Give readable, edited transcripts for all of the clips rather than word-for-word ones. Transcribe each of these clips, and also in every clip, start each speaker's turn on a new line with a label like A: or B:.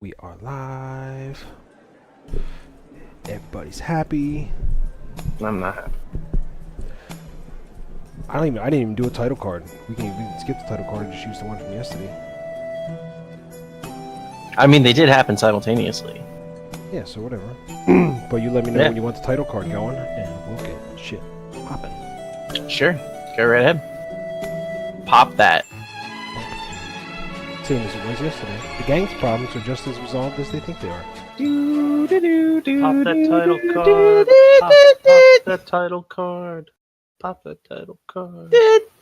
A: We are live. Everybody's happy.
B: I'm not happy.
A: I didn't even do a title card. We can skip the title card and just use the one from yesterday.
B: I mean, they did happen simultaneously.
A: Yeah, so whatever. But you let me know when you want the title card going, and we'll get shit popping.
B: Sure, go right ahead. Pop that.
A: Same as it was yesterday. The gang's problems are just as resolved as they think they are.
C: Pop that title card. Pop that title card. Pop that title card. Pop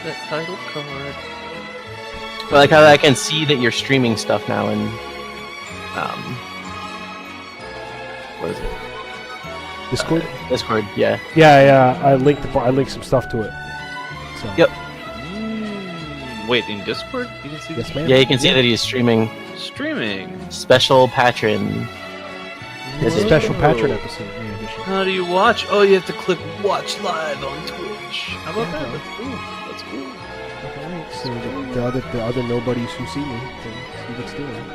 C: that title card.
B: I like how I can see that you're streaming stuff now in what is it?
A: Discord?
B: Discord, yeah.
A: Yeah. I linked some stuff to it. So.
B: Yep.
C: Wait, in Discord? You can see
A: Yes, ma'am.
B: Yeah, you can see that he's streaming
C: streaming.
B: special Patrin.
A: It's a special Patrin episode. Yeah, edition.
C: How do you watch? Oh, you have to click watch live on Twitch. How about that? That's cool. That's cool.
A: Alright, so the other nobodies who see me can see what's doing.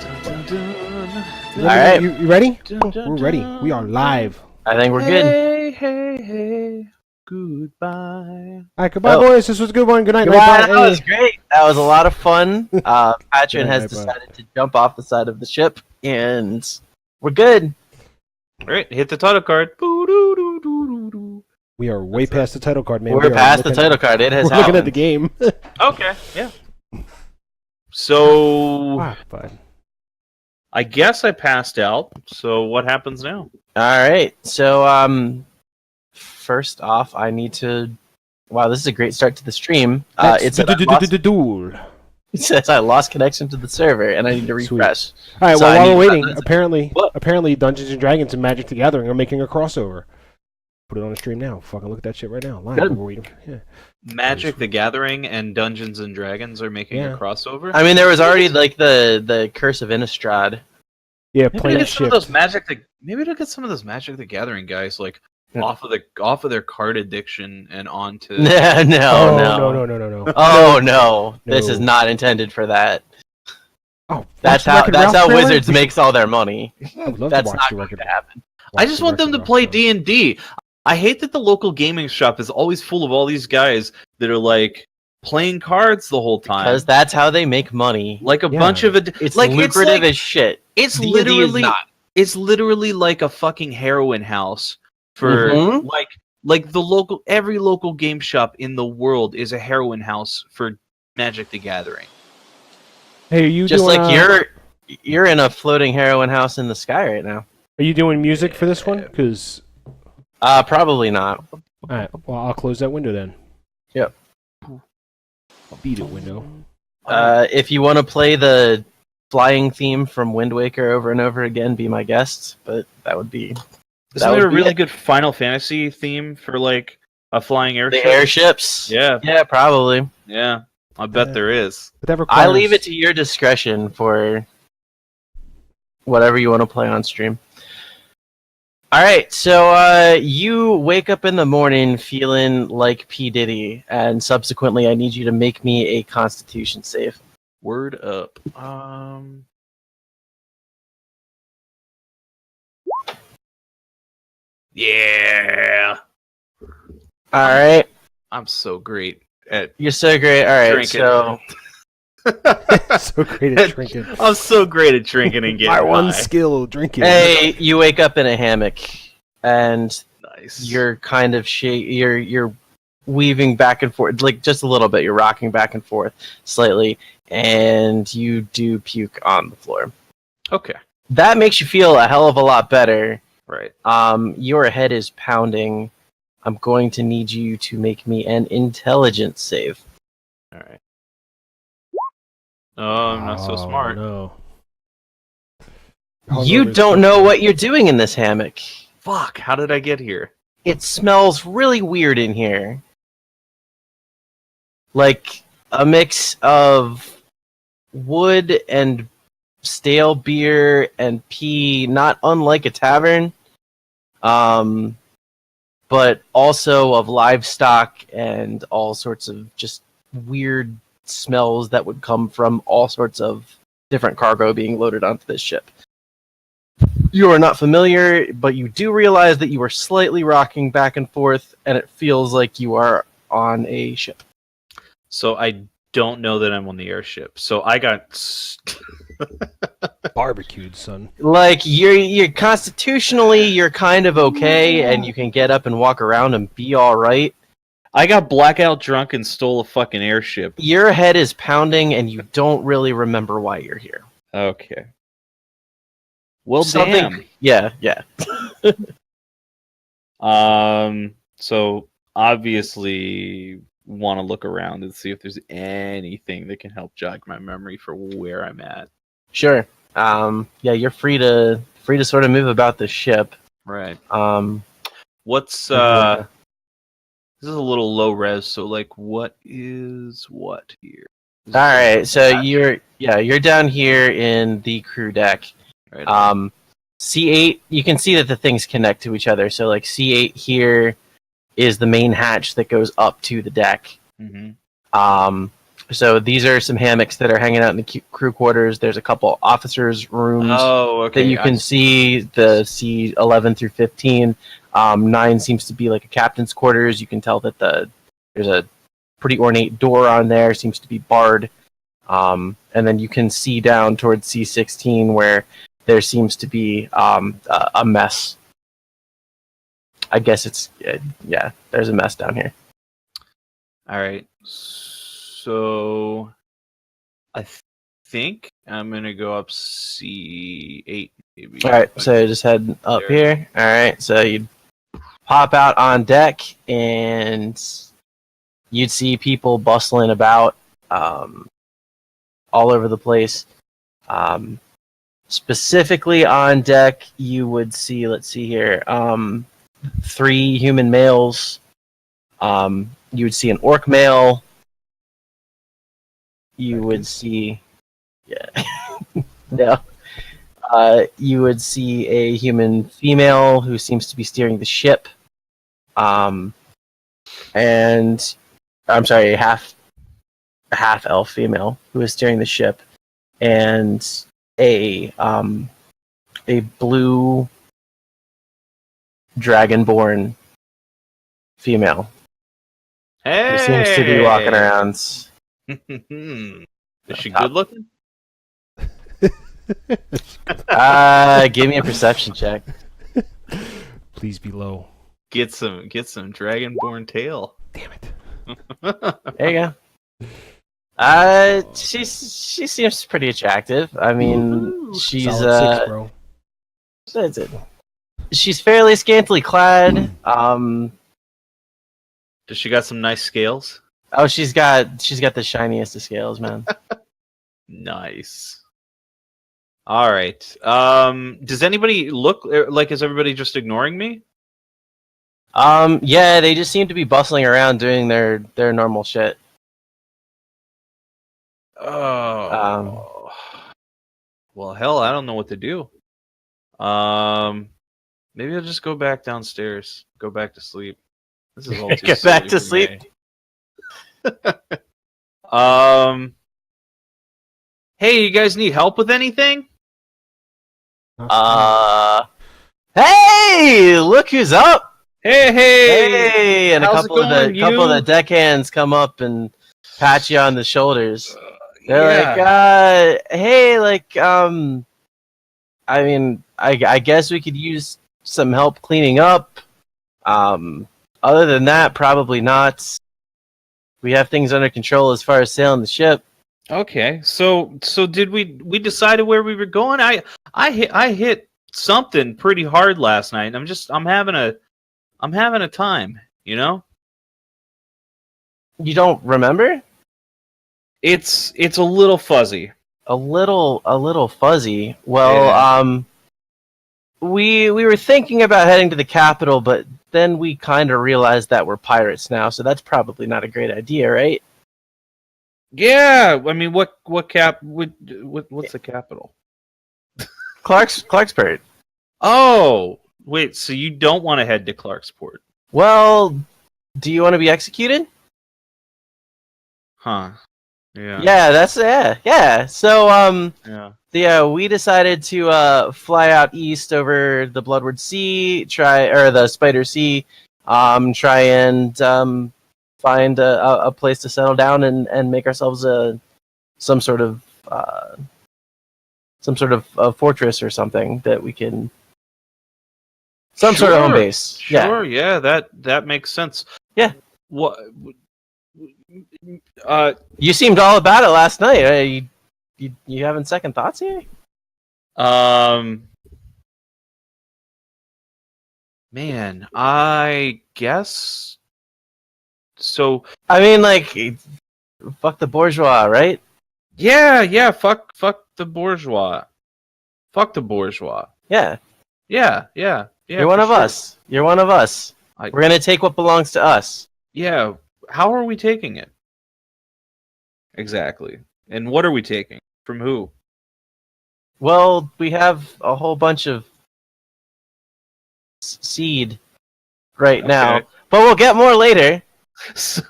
C: Dun, dun, dun.
B: Alright.
A: You ready?
C: Dun, dun,
A: We're ready.
C: dun.
A: We are live.
B: I think we're good.
C: Hey. Goodbye.
A: Alright, goodbye,
B: Oh.
A: boys. This was a good one. Good night.
B: Wow,
A: Night,
B: that
A: bye.
B: was great. That was a lot of fun. Patrin
A: Yeah,
B: has
A: right,
B: decided to jump off the side of the ship, and we're good.
C: All right, hit the title card. Boo-doo-doo-doo-doo-doo.
A: We are way past the title card, man.
B: We're
A: We are
B: past the
A: looking-
B: title card. It has
A: We're looking at the
B: happened.
A: game.
C: Okay, yeah. So
A: Ah, bud.
C: I guess I passed out. So what happens now?
B: All right. So, first off, I need to. Wow, this is a great start to the stream.
A: Let's
B: Duel.
A: All
B: It says I lost connection to the server and I need to
A: Sweet.
B: refresh.
A: right.
B: So I
A: Well, while we're
B: need-
A: waiting, apparently
B: What?
A: Dungeons and Dragons and Magic the Gathering are making a crossover. Put it on the stream now. Fucking look at that shit right now. Live.
B: Good.
A: We're waiting. Yeah.
C: Magic the Gathering and Dungeons and Dragons are making
A: Yeah.
C: a crossover.
B: I mean, there was already like the Curse of Innistrad.
A: Yeah.
C: Maybe to
A: Planet
C: get some of
A: shift.
C: those Maybe to get some of those Magic the Gathering guys like
B: Yeah.
C: off of their card addiction and onto.
B: no.
A: No.
B: Oh no, this
A: No.
B: is not intended for that.
A: Oh,
B: That's
A: watch the
B: how
A: Wreck-It Ralph trailer?
B: Wizards makes all their money.
A: I would love
B: That's
A: to watch
B: not
A: the
B: going
A: Wreck-It
B: to happen.
C: I just want them to play D&D. I hate that the local gaming shop is always full of all these guys that are like playing cards the whole time.
B: Because that's how they make money.
C: Like a
A: Yeah.
C: bunch of
B: It's
C: like
B: lucrative
C: like,
B: as shit.
C: it's
B: D&D
C: literally
B: is not.
C: it's literally like a fucking heroin house for
B: Mhm.
C: like every local game shop in the world is a heroin house for Magic the Gathering.
A: Hey, are you
B: Just
A: doing,
B: like you're in a floating heroin house in the sky right now.
A: Are you doing music for this one? Because
B: Probably not.
A: all right. Well, I'll close that window then.
B: Yep.
A: I'll beat it window.
B: If you want to play the flying theme from Wind Waker over and over again, be my guest. But that would be
C: Isn't there a really good Final Fantasy theme for like a flying airship?
B: the airships.
C: Yeah,
B: Yeah, probably.
C: yeah. I bet
A: Yeah.
C: there is.
A: But that requires...
B: I leave it to your discretion for whatever you want to play on stream. All right, so you wake up in the morning feeling like P. Diddy, and subsequently I need you to make me a Constitution save.
C: Word up. Yeah.
B: All right,
C: I'm so great at
B: you're so great. All right,
C: drinking.
B: so
A: so great at drinking.
C: I'm so great at drinking and getting
A: My one
C: high.
A: skill, drinking.
B: hey, you wake up in a hammock, and
C: Nice.
B: you're kind of you're weaving back and forth, like just a little bit. You're rocking back and forth slightly, and you do puke on the floor.
C: Okay.
B: That makes you feel a hell of a lot better.
C: Right.
B: Your head is pounding. I'm going to need you to make me an intelligence save.
C: All right. Oh, I'm not so smart.
A: No.
B: You don't know what you're doing in this hammock.
C: Fuck. How did I get here?
B: It smells really weird in here. Like a mix of wood and stale beer and pee, not unlike a tavern. But but also of livestock and all sorts of just weird smells that would come from all sorts of different cargo being loaded onto this ship. You are not familiar, but you do realize that you are slightly rocking back and forth, and it feels like you are on a ship.
C: So I don't know that I'm on the airship. So I got
A: Barbecued, son.
B: Like you're constitutionally you're kind of okay, and you can get up and walk around and be all right.
C: I got blackout drunk and stole a fucking airship.
B: Your head is pounding, and you don't really remember why you're here.
C: Okay. Well,
B: Something,
C: damn.
B: yeah.
C: So obviously want to look around and see if there's anything that can help jog my memory for where I'm at.
B: Sure. Yeah, you're free to sort of move about the ship.
C: Right.
B: What's
C: This is a little low res, so like what is what here?
B: all right, so you're down here in the crew deck.
C: Right.
B: C8, you can see that the things connect to each other. So like C8 here is the main hatch that goes up to the deck.
C: Mm-hmm.
B: So these are some hammocks that are hanging out in the crew quarters. There's a couple officers' rooms that you can see, the C11 through 15. 9 seems to be like a captain's quarters. You can tell that there's a pretty ornate door on there, seems to be barred. And then you can see down towards C16 where there seems to be a mess. I guess it's, there's a mess down here.
C: All right. So I think I'm going to go up C8 maybe.
B: All right, so just head up here. All right, so you'd pop out on deck and you'd see people bustling about all over the place. Specifically on deck, you would see, let's see here, 3 human males. You would see an orc male. You would see, no. You would see a human female who seems to be steering the ship. And I'm sorry, a half elf female who is steering the ship, and a blue dragonborn female who seems to be walking around.
C: Is she good looking?
B: Give me a perception check.
A: Please be low.
C: Get some dragonborn tail.
A: Damn it.
B: There you go. She seems pretty attractive. I mean, she's
A: Solid 6, bro.
B: that's it. She's fairly scantily clad.
C: Does she got some nice scales?
B: Oh, she's got the shiniest of scales, man.
C: Nice. All right. Does anybody look like, is everybody just ignoring me?
B: Yeah, they just seem to be bustling around doing their normal shit.
C: Oh. Well, hell, I don't know what to do. Maybe I'll just go back downstairs. Go back to sleep. This is all too
B: Get back to sleep.
C: Hey, you guys need help with anything?
B: Hey, look who's up!
C: Hey!
B: And a
C: How's
B: couple of the deckhands come up and pat you on the shoulders. They're like, hey, like, I mean, I guess we could use some help cleaning up. Other than that, probably not. We have things under control as far as sailing the ship.
C: Okay, so did we decided where we were going? I hit something pretty hard last night. I'm having a time, you know?
B: You don't remember?
C: It's a little fuzzy.
B: A little fuzzy. Well, we were thinking about heading to the capital, but then we kind of realized that we're pirates now, so that's probably not a great idea, right?
C: Yeah, I mean, what's the capital?
B: Clarksport.
C: Oh, wait, so you don't want to head to Clarksport?
B: Well, do you want to be executed?
C: Huh. Yeah.
B: Yeah, yeah. So,
C: Yeah.
B: we decided to fly out east over the Bloodward Sea, the Spider Sea, try and find a place to settle down and make ourselves some sort of fortress or something that we can sort of home base.
C: Sure. Yeah. That makes sense.
B: Yeah.
C: What?
B: You seemed all about it last night. You having second thoughts here?
C: Man, I guess so.
B: I mean, like, fuck the bourgeois, right?
C: Yeah. Fuck the bourgeois. Fuck the bourgeois.
B: Yeah.
C: Yeah.
B: You're one of us. You're one of us. We're gonna take what belongs to us.
C: Yeah. How are we taking it? Exactly. And what are we taking? From who?
B: Well, we have a whole bunch of seed right now, but we'll get more later.
C: So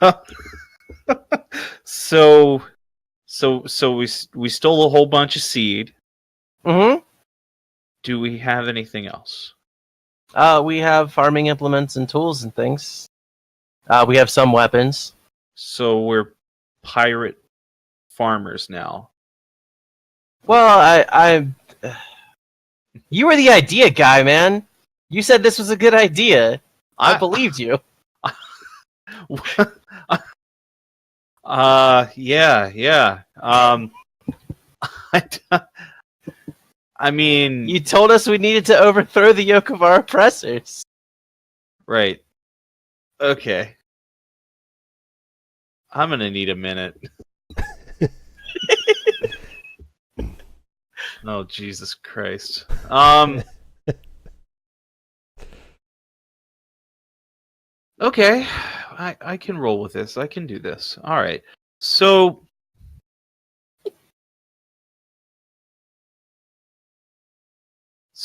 C: we stole a whole bunch of seed.
B: Mm-hmm.
C: Do we have anything else?
B: We have farming implements and tools and things. We have some weapons.
C: So we're pirate farmers now.
B: Well, you were the idea guy, man. You said this was a good idea. I believed you.
C: Yeah. I mean,
B: you told us we needed to overthrow the yoke of our oppressors.
C: Right. Okay. I'm gonna need a minute. Oh, Jesus Christ. Okay. I can roll with this. I can do this. All right. So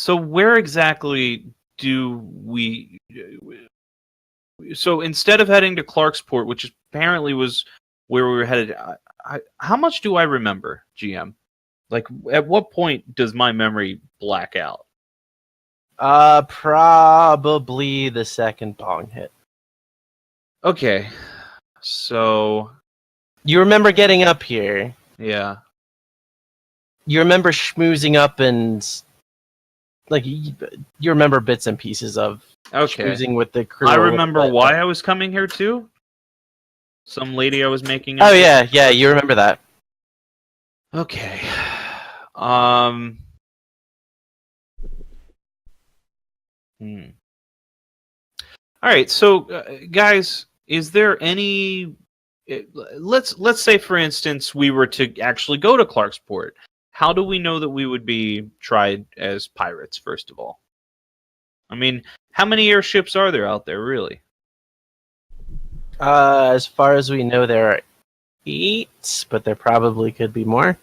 C: where exactly do we... So instead of heading to Clarksport, which apparently was where we were headed, how much do I remember, GM? Like, at what point does my memory black out?
B: Probably the second bong hit.
C: Okay. So...
B: You remember getting up here.
C: Yeah.
B: You remember schmoozing up and... Like, you remember bits and pieces of schmoozing with the crew.
C: I remember why I was coming here, too. Some lady I was making...
B: Oh, yeah, you remember that.
C: Okay. All right, so guys, is there any... Let's say, for instance, we were to actually go to Clarksport. How do we know that we would be tried as pirates, first of all? I mean, how many airships are there out there, really?
B: As far as we know, there are 8, but there probably could be more.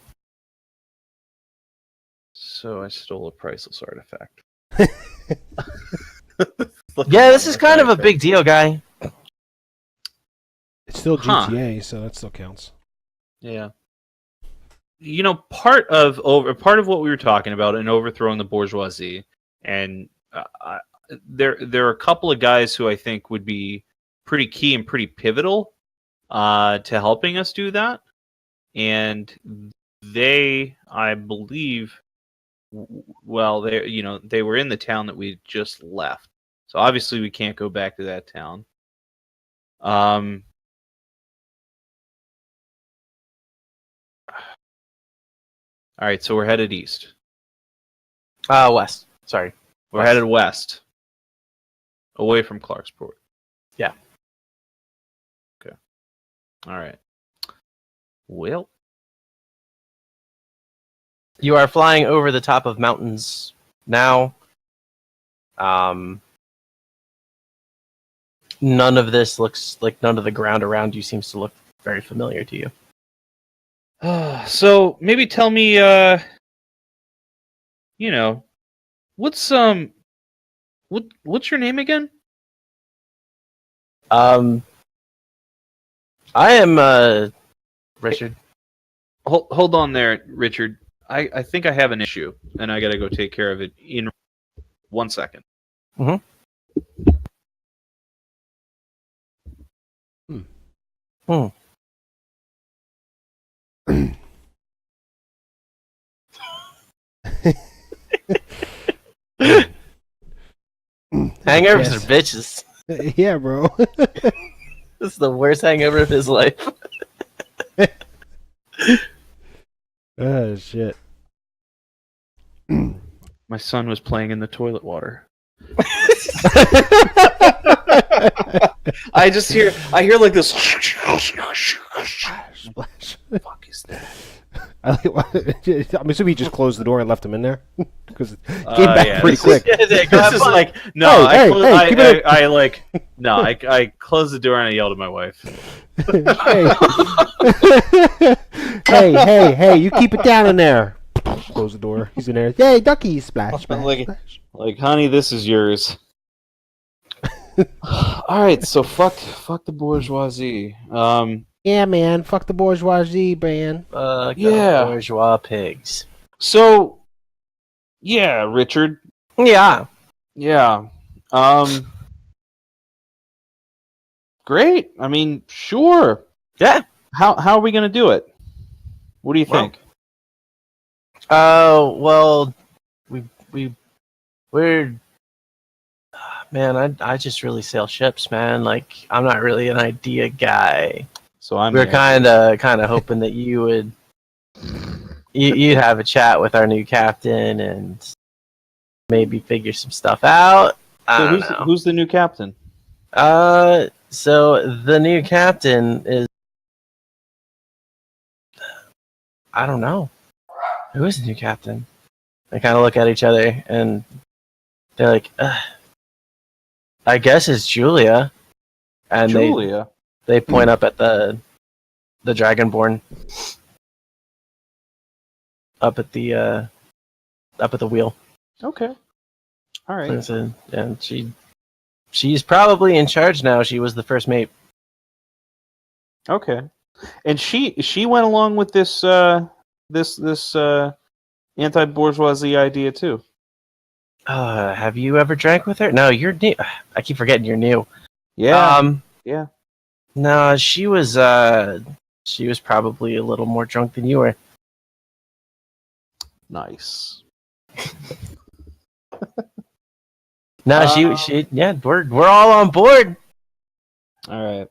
C: So I stole a priceless artifact.
B: Yeah, this is kind of a big deal, guy.
A: It's still GTA, so that still counts.
C: Yeah. You know, part of what we were talking about in overthrowing the bourgeoisie, and there are a couple of guys who I think would be pretty key and pretty pivotal to helping us do that, and they, I believe, well, they were in the town that we just left, so obviously we can't go back to that town. All right, so we're headed east.
B: West. Sorry.
C: We're headed west. Away from Clarksport.
B: Yeah.
C: Okay. All right. Well.
B: You are flying over the top of mountains now. None of this looks like... None of the ground around you seems to look very familiar to you.
C: So maybe tell me, what's your name again?
B: I am Richard.
C: Hold on there, Richard. I think I have an issue, and I gotta go take care of it in 1 second.
B: Mm-hmm. Hmm. Hangovers are bitches.
A: Yeah, bro.
B: This is the worst hangover of his life.
A: Oh shit.
C: My son was playing in the toilet water. I hear like this.
A: Splash.
C: Fuck is that?
A: I'm assuming he just closed the door and left him in there because it came back pretty
C: this
A: quick.
C: This is like no,
A: Hey, keep it up.
C: I closed the door and I yelled at my wife.
A: hey, you keep it down in there. Close the door. He's in there. Hey, ducky, splash, splash.
C: Like, honey, this is yours. All right, so fuck the bourgeoisie.
A: Yeah, man, fuck the bourgeoisie, man.
C: Yeah.
B: Bourgeois pigs.
C: So, yeah, Richard.
B: Yeah.
C: Yeah. Great. I mean, sure.
B: Yeah.
C: How are we gonna do it? What do you think?
B: Well, we're man, I just really sail ships, man. Like, I'm not really an idea guy.
C: So
B: we're kind of hoping that you would you'd have a chat with our new captain and maybe figure some stuff out.
C: So who's the new captain?
B: So the new captain is, I don't know. Who is the new captain? They kind of look at each other and they're like, I guess it's Julia. And
C: Julia.
B: They point up at the Dragonborn. Up at the wheel.
C: Okay. All right.
B: And she's probably in charge now. She was the first mate.
C: Okay. And she went along with this anti-bourgeoisie idea too.
B: Have you ever drank with her? No, you're new. I keep forgetting you're new.
C: Yeah. Yeah.
B: No, she was probably a little more drunk than you were.
C: Nice.
B: No, she yeah, we're all on board.
C: All right.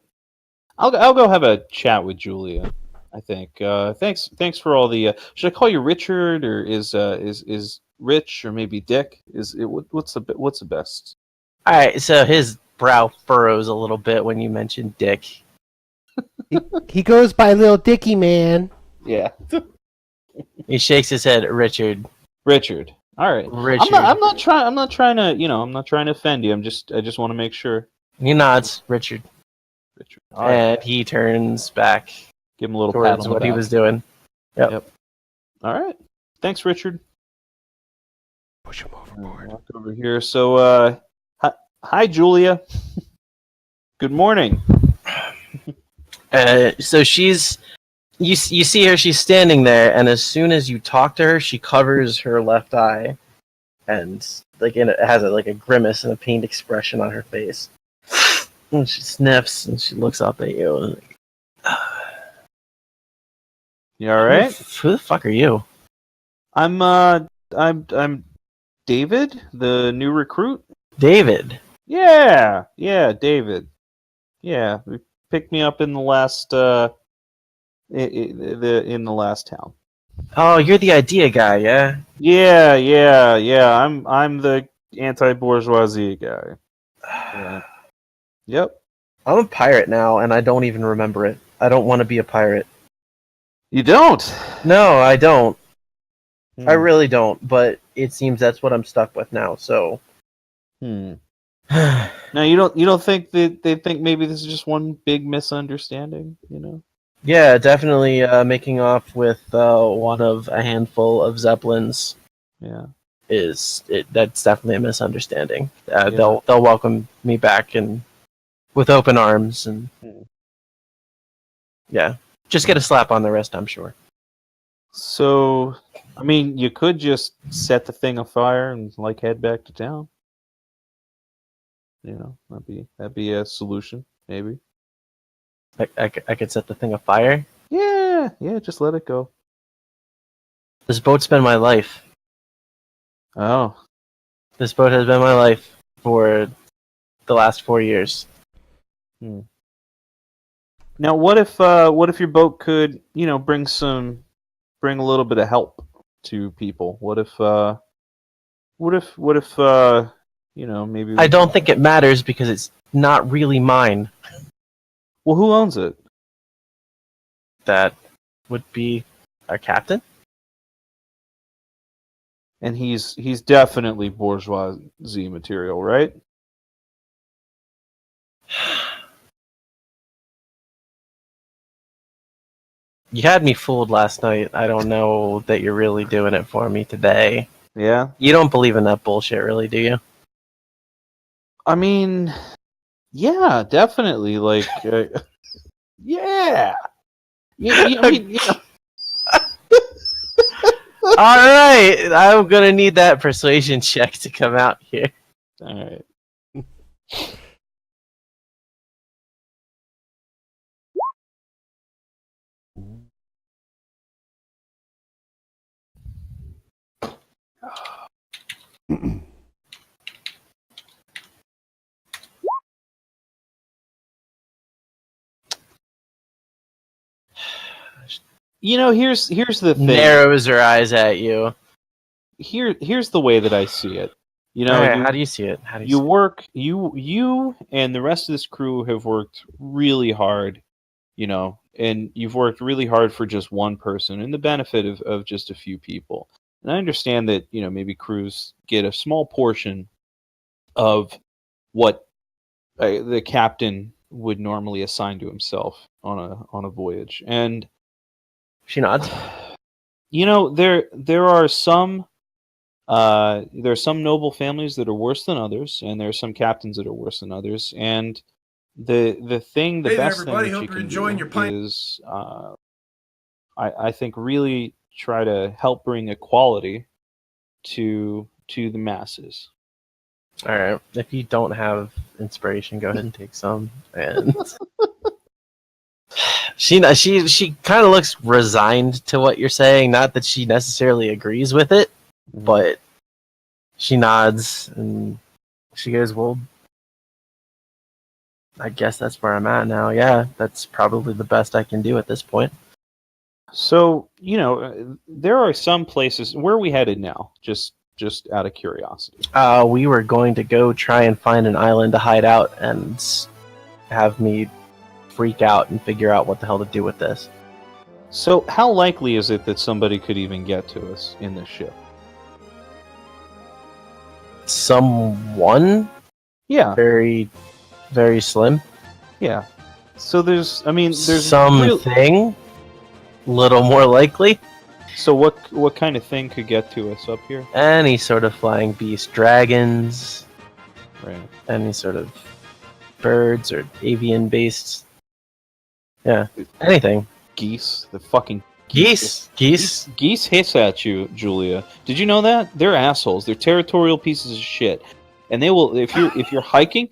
C: I'll go have a chat with Julia. I think. Thanks for all the. Should I call you Richard or is Rich or maybe Dick? What's the best?
B: All right, so his brow furrows a little bit when you mention Dick.
A: He goes by Little Dicky, man.
C: Yeah.
B: He shakes his head. Richard.
C: All right.
B: Richard.
C: I'm not trying to offend you. I just want to make sure.
B: He nods. Richard.
C: All right.
B: And he turns back.
C: Give him a little pat
B: towards
C: on the
B: what he
C: back.
B: was doing. Yep.
C: All right. Thanks, Richard.
A: Push him overboard.
C: Walk over here. So, hi, Julia. Good morning.
B: So she's, you see her. She's standing there, and as soon as you talk to her, she covers her left eye, and it has a grimace and a pained expression on her face. And she sniffs and she looks up at you. And
C: You all right?
B: Who the fuck are you?
C: I'm David, the new recruit.
B: David.
C: Yeah, David. Yeah, he picked me up in the last in the last town.
B: Oh, you're the idea guy, yeah?
C: Yeah. I'm the anti-bourgeoisie guy. Yeah. Yep.
B: I'm a pirate now, and I don't even remember it. I don't want to be a pirate.
C: You don't?
B: No, I don't. I really don't, but it seems that's what I'm stuck with now, so...
C: Now, you don't think that they think maybe this is just one big misunderstanding, you know?
B: Yeah, definitely making off with one of a handful of Zeppelins.
C: Yeah.
B: That's definitely a misunderstanding. They'll welcome me back in with open arms and yeah, just get a slap on the wrist, I'm sure.
C: So, I mean, you could just set the thing afire and like head back to town. You know, that'd be a solution, maybe.
B: I could set the thing afire.
C: Yeah, just let it go.
B: This boat's been my life.
C: Oh,
B: This boat has been my life for the last 4 years.
C: now what if your boat could, you know, bring a little bit of help to people? What if you know, maybe
B: I don't think it matters because it's not really mine.
C: Well, who owns it?
B: That would be our captain.
C: And he's definitely bourgeoisie material, right?
B: You had me fooled last night. I don't know that you're really doing it for me today.
C: Yeah.
B: You don't believe in that bullshit, really, do you?
C: I mean, yeah, definitely. Like, yeah. I mean, yeah.
B: All right, I'm gonna need that persuasion check to come out here.
C: All right. You know, here's the thing.
B: Narrows her eyes at you.
C: Here's the way that I see it. You know,
B: All right, how do you see it? How do
C: you
B: see
C: work. You and the rest of this crew have worked really hard. You know, and you've worked really hard for just one person, and the benefit of just a few people. And I understand that, you know, maybe crews get a small portion of what the captain would normally assign to himself on a voyage. And
B: She nods.
C: you know, there are some noble families that are worse than others, and there are some captains that are worse than others. And the best thing that you can do is, I think, really try to help bring equality to the masses.
B: All right. If you don't have inspiration, go ahead and take some. And she kind of looks resigned to what you're saying. Not that she necessarily agrees with it, but she nods and she goes, "Well, I guess that's where I'm at now. Yeah, that's probably the best I can do at this point."
C: So, you know, there are some places. Where are we headed now? Just out of curiosity.
B: We were going to go try and find an island to hide out and have me freak out and figure out what the hell to do with this.
C: So, how likely is it that somebody could even get to us in this ship?
B: Someone?
C: Yeah,
B: Very, very slim.
C: yeah. So there's
B: something little more likely.
C: So what kind of thing could get to us up here?
B: Any sort of flying beast, dragons,
C: Right.
B: any sort of birds or avian based. Yeah, anything.
C: Geese, the fucking
B: Geese.
C: Geese hiss at you, Julia. Did you know that? They're assholes. They're territorial pieces of shit. And they will, if you're hiking,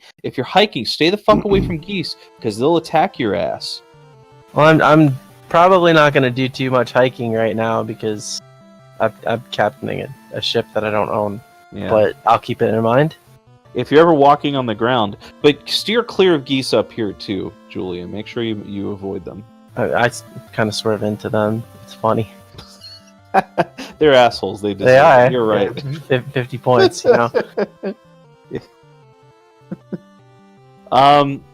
C: stay the fuck away from geese because they'll attack your ass.
B: Well, I'm probably not going to do too much hiking right now because I'm captaining a ship that I don't own.
C: Yeah.
B: But I'll keep it in mind.
C: If you're ever walking on the ground, but steer clear of geese up here too, Julia. Make sure you avoid them.
B: I kind of swerve into them. It's funny.
C: They're assholes. They
B: are.
C: You're right.
B: 50 points, you know.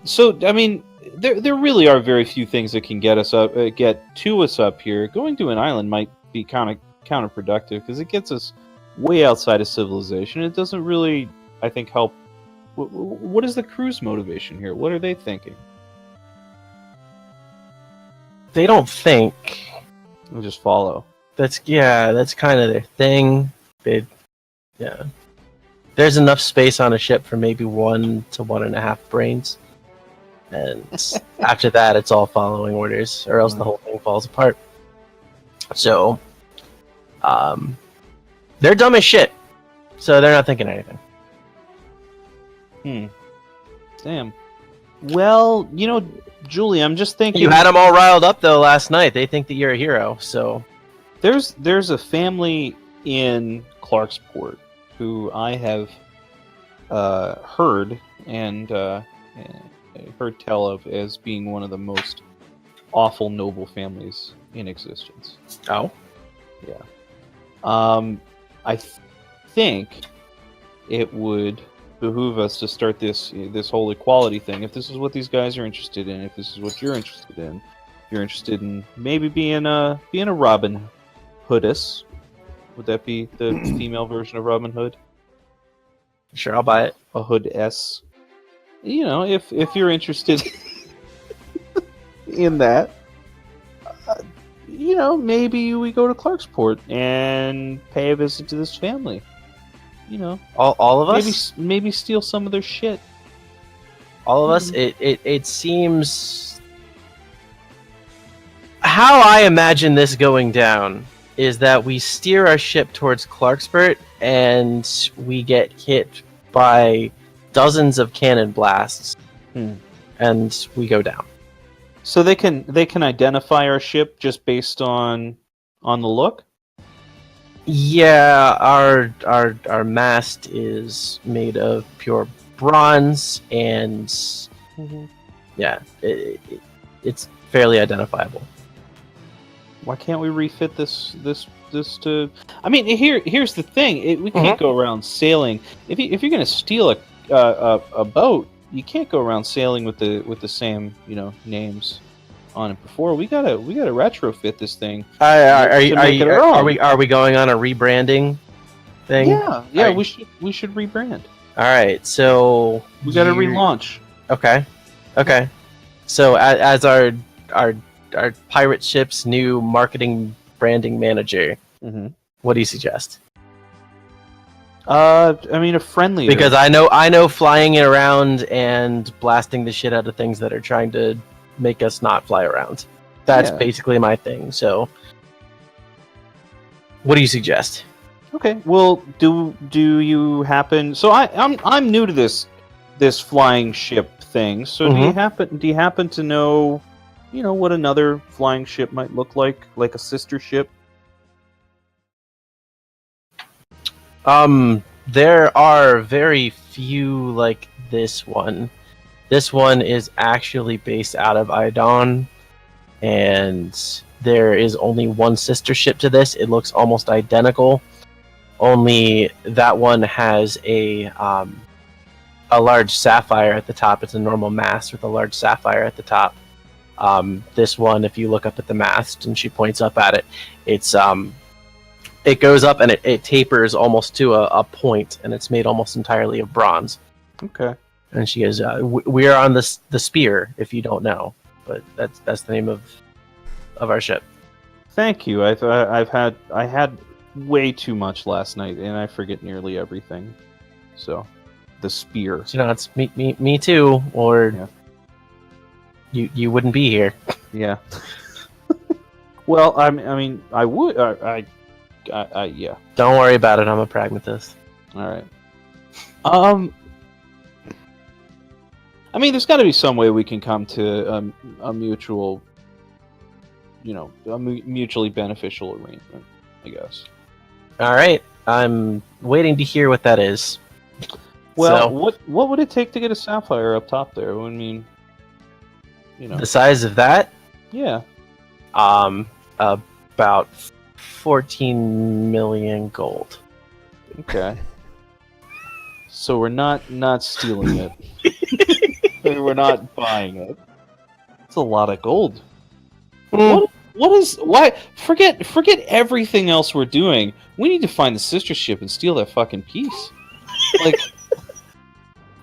C: So I mean, there really are very few things that can get to us up here. Going to an island might be kind of counterproductive because it gets us way outside of civilization. It doesn't really, I think, help. What is the crew's motivation here? What are they thinking?
B: They don't think.
C: They'll just follow.
B: That's kind of their thing. Yeah. There's enough space on a ship for maybe 1 to 1.5 brains. And after that, it's all following orders, or else the whole thing falls apart. So, they're dumb as shit, so they're not thinking anything.
C: Damn. Well, Julie, I'm just thinking.
B: You had them all riled up though last night. They think that you're a hero. So
C: there's a family in Clarksport who I have heard and heard tell of as being one of the most awful noble families in existence.
B: Oh,
C: yeah. I think it would behoove us to start this whole equality thing. If this is what these guys are interested in, if this is what you're interested in, if you're interested in maybe being a Robin Hoodess. Would that be the female version of Robin Hood?
B: sure, I'll buy it.
C: A Hood-S. If you're interested in that, maybe we go to Clarksport and pay a visit to this family.
B: All of us?
C: Maybe steal some of their shit.
B: All of us? It seems... How I imagine this going down is that we steer our ship towards Clarksport and we get hit by dozens of cannon blasts and we go down.
C: So they can identify our ship just based on the look?
B: Yeah, our mast is made of pure bronze, and yeah, it's fairly identifiable.
C: Why can't we refit this to? I mean, here's the thing: we can't go around sailing. If you're gonna steal a boat, you can't go around sailing with the same names on it before. We gotta retrofit this thing.
B: Are we going on a rebranding thing?
C: Yeah. We should rebrand.
B: All right, so
C: We gotta relaunch.
B: Okay. So as our pirate ship's new marketing branding manager, what do you suggest?
C: I mean, a friendly.
B: Because I know flying it around and blasting the shit out of things that are trying to make us not fly around. That's basically my thing. So, what do you suggest?
C: Okay. Well, do you happen? So I'm new to this flying ship thing. So do you happen to know, what another flying ship might look like a sister ship?
B: There are very few like this one. This one is actually based out of Idon, and there is only one sister ship to this. It looks almost identical, only that one has a large sapphire at the top. It's a normal mast with a large sapphire at the top. This one, if you look up at the mast and she points up at it, it goes up and it tapers almost to a point, and it's made almost entirely of bronze.
C: Okay.
B: And she goes, "We are on the Spear. If you don't know, but that's the name of our ship."
C: Thank you. I had way too much last night, and I forget nearly everything. So, the Spear.
B: So it's me too, or you wouldn't be here.
C: Yeah. Well, I mean, I would. Yeah.
B: Don't worry about it. I'm a pragmatist.
C: All right. I mean, there's got to be some way we can come to a mutual, mutually beneficial arrangement, I guess.
B: All right. I'm waiting to hear what that is.
C: Well, what would it take to get a sapphire up top there? I mean,
B: the size of that?
C: Yeah.
B: About 14 million gold.
C: Okay. So we're not stealing it. We're not buying it. It's a lot of gold. Why forget everything else we're doing. We need to find the sister ship and steal that fucking piece. Like,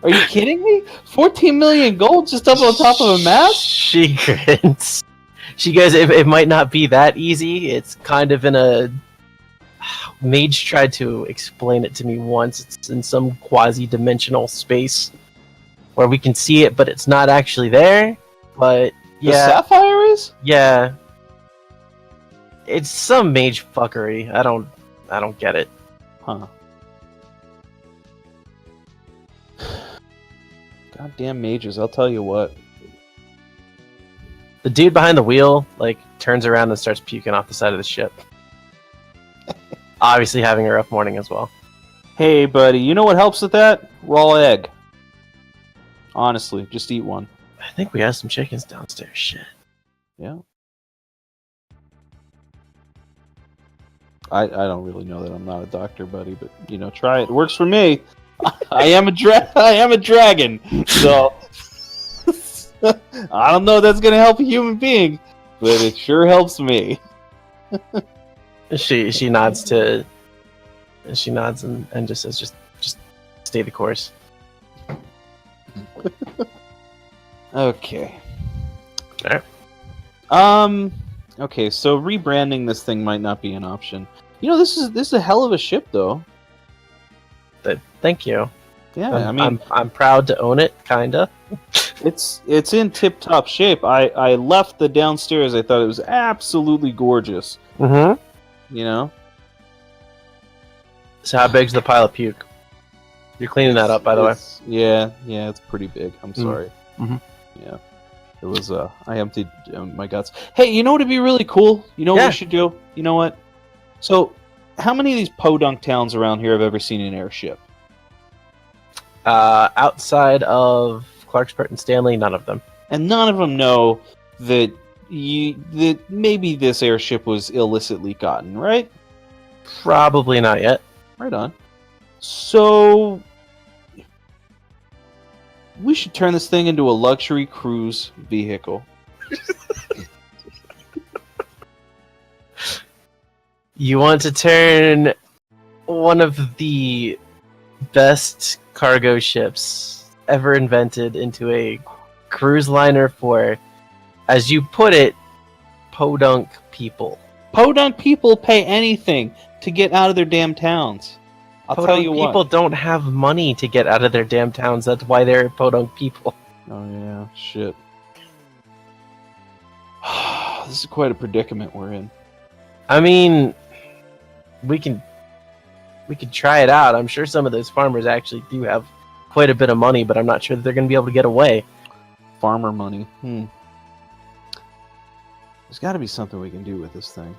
C: are you kidding me? 14 million gold just up on top of a mast?
B: She grins. She goes, it might not be that easy. It's kind of in a... Mage tried to explain it to me once. It's in some quasi-dimensional space. where we can see it, but it's not actually there. But
C: The
B: yeah,
C: sapphire is?
B: yeah, it's some mage fuckery. I don't get it.
C: Huh. Goddamn mages, I'll tell you what.
B: The dude behind the wheel like turns around and starts puking off the side of the ship. Obviously having a rough morning as well.
C: Hey, buddy, you know what helps with that? Raw egg. Honestly, just eat one.
B: I think we have some chickens downstairs. Shit.
C: Yeah. I don't really know that I'm not a doctor, buddy, but you know, try it. It works for me. I am a dragon, so I don't know if that's gonna help a human being, but it sure helps me.
B: She nods and just says, just stay the course.
C: Okay.
B: Alright.
C: Okay, so rebranding this thing might not be an option. You know, this is a hell of a ship, though.
B: Thank you.
C: Yeah, I mean,
B: I'm proud to own it, kinda.
C: it's in tip-top shape. I left the downstairs. I thought it was absolutely gorgeous.
B: Mm-hmm.
C: You know.
B: So how big's the pile of puke? You're cleaning that up, by the way.
C: Yeah, it's pretty big. I'm sorry.
B: Mhm.
C: Yeah, it was. I emptied my guts. Hey, you know what would be really cool? You know what
B: Yeah.
C: we should do? You know what? So, how many of these podunk towns around here have ever seen an airship?
B: Outside of Clarksport and Stanley, none of them.
C: And none of them know that that maybe this airship was illicitly gotten, right?
B: Probably not yet.
C: Right on. So we should turn this thing into a luxury cruise vehicle.
B: You want to turn one of the best cargo ships ever invented into a cruise liner for, as you put it, podunk people.
C: Podunk people pay anything to get out of their damn towns. I'll tell you
B: People
C: what.
B: don't have money to get out of their damn towns. That's why they're podunk people.
C: Oh yeah, shit. This is quite a predicament we're in.
B: I mean, we can try it out. I'm sure some of those farmers actually do have quite a bit of money, but I'm not sure that they're going to be able to get away.
C: Farmer money. There's got to be something we can do with this thing.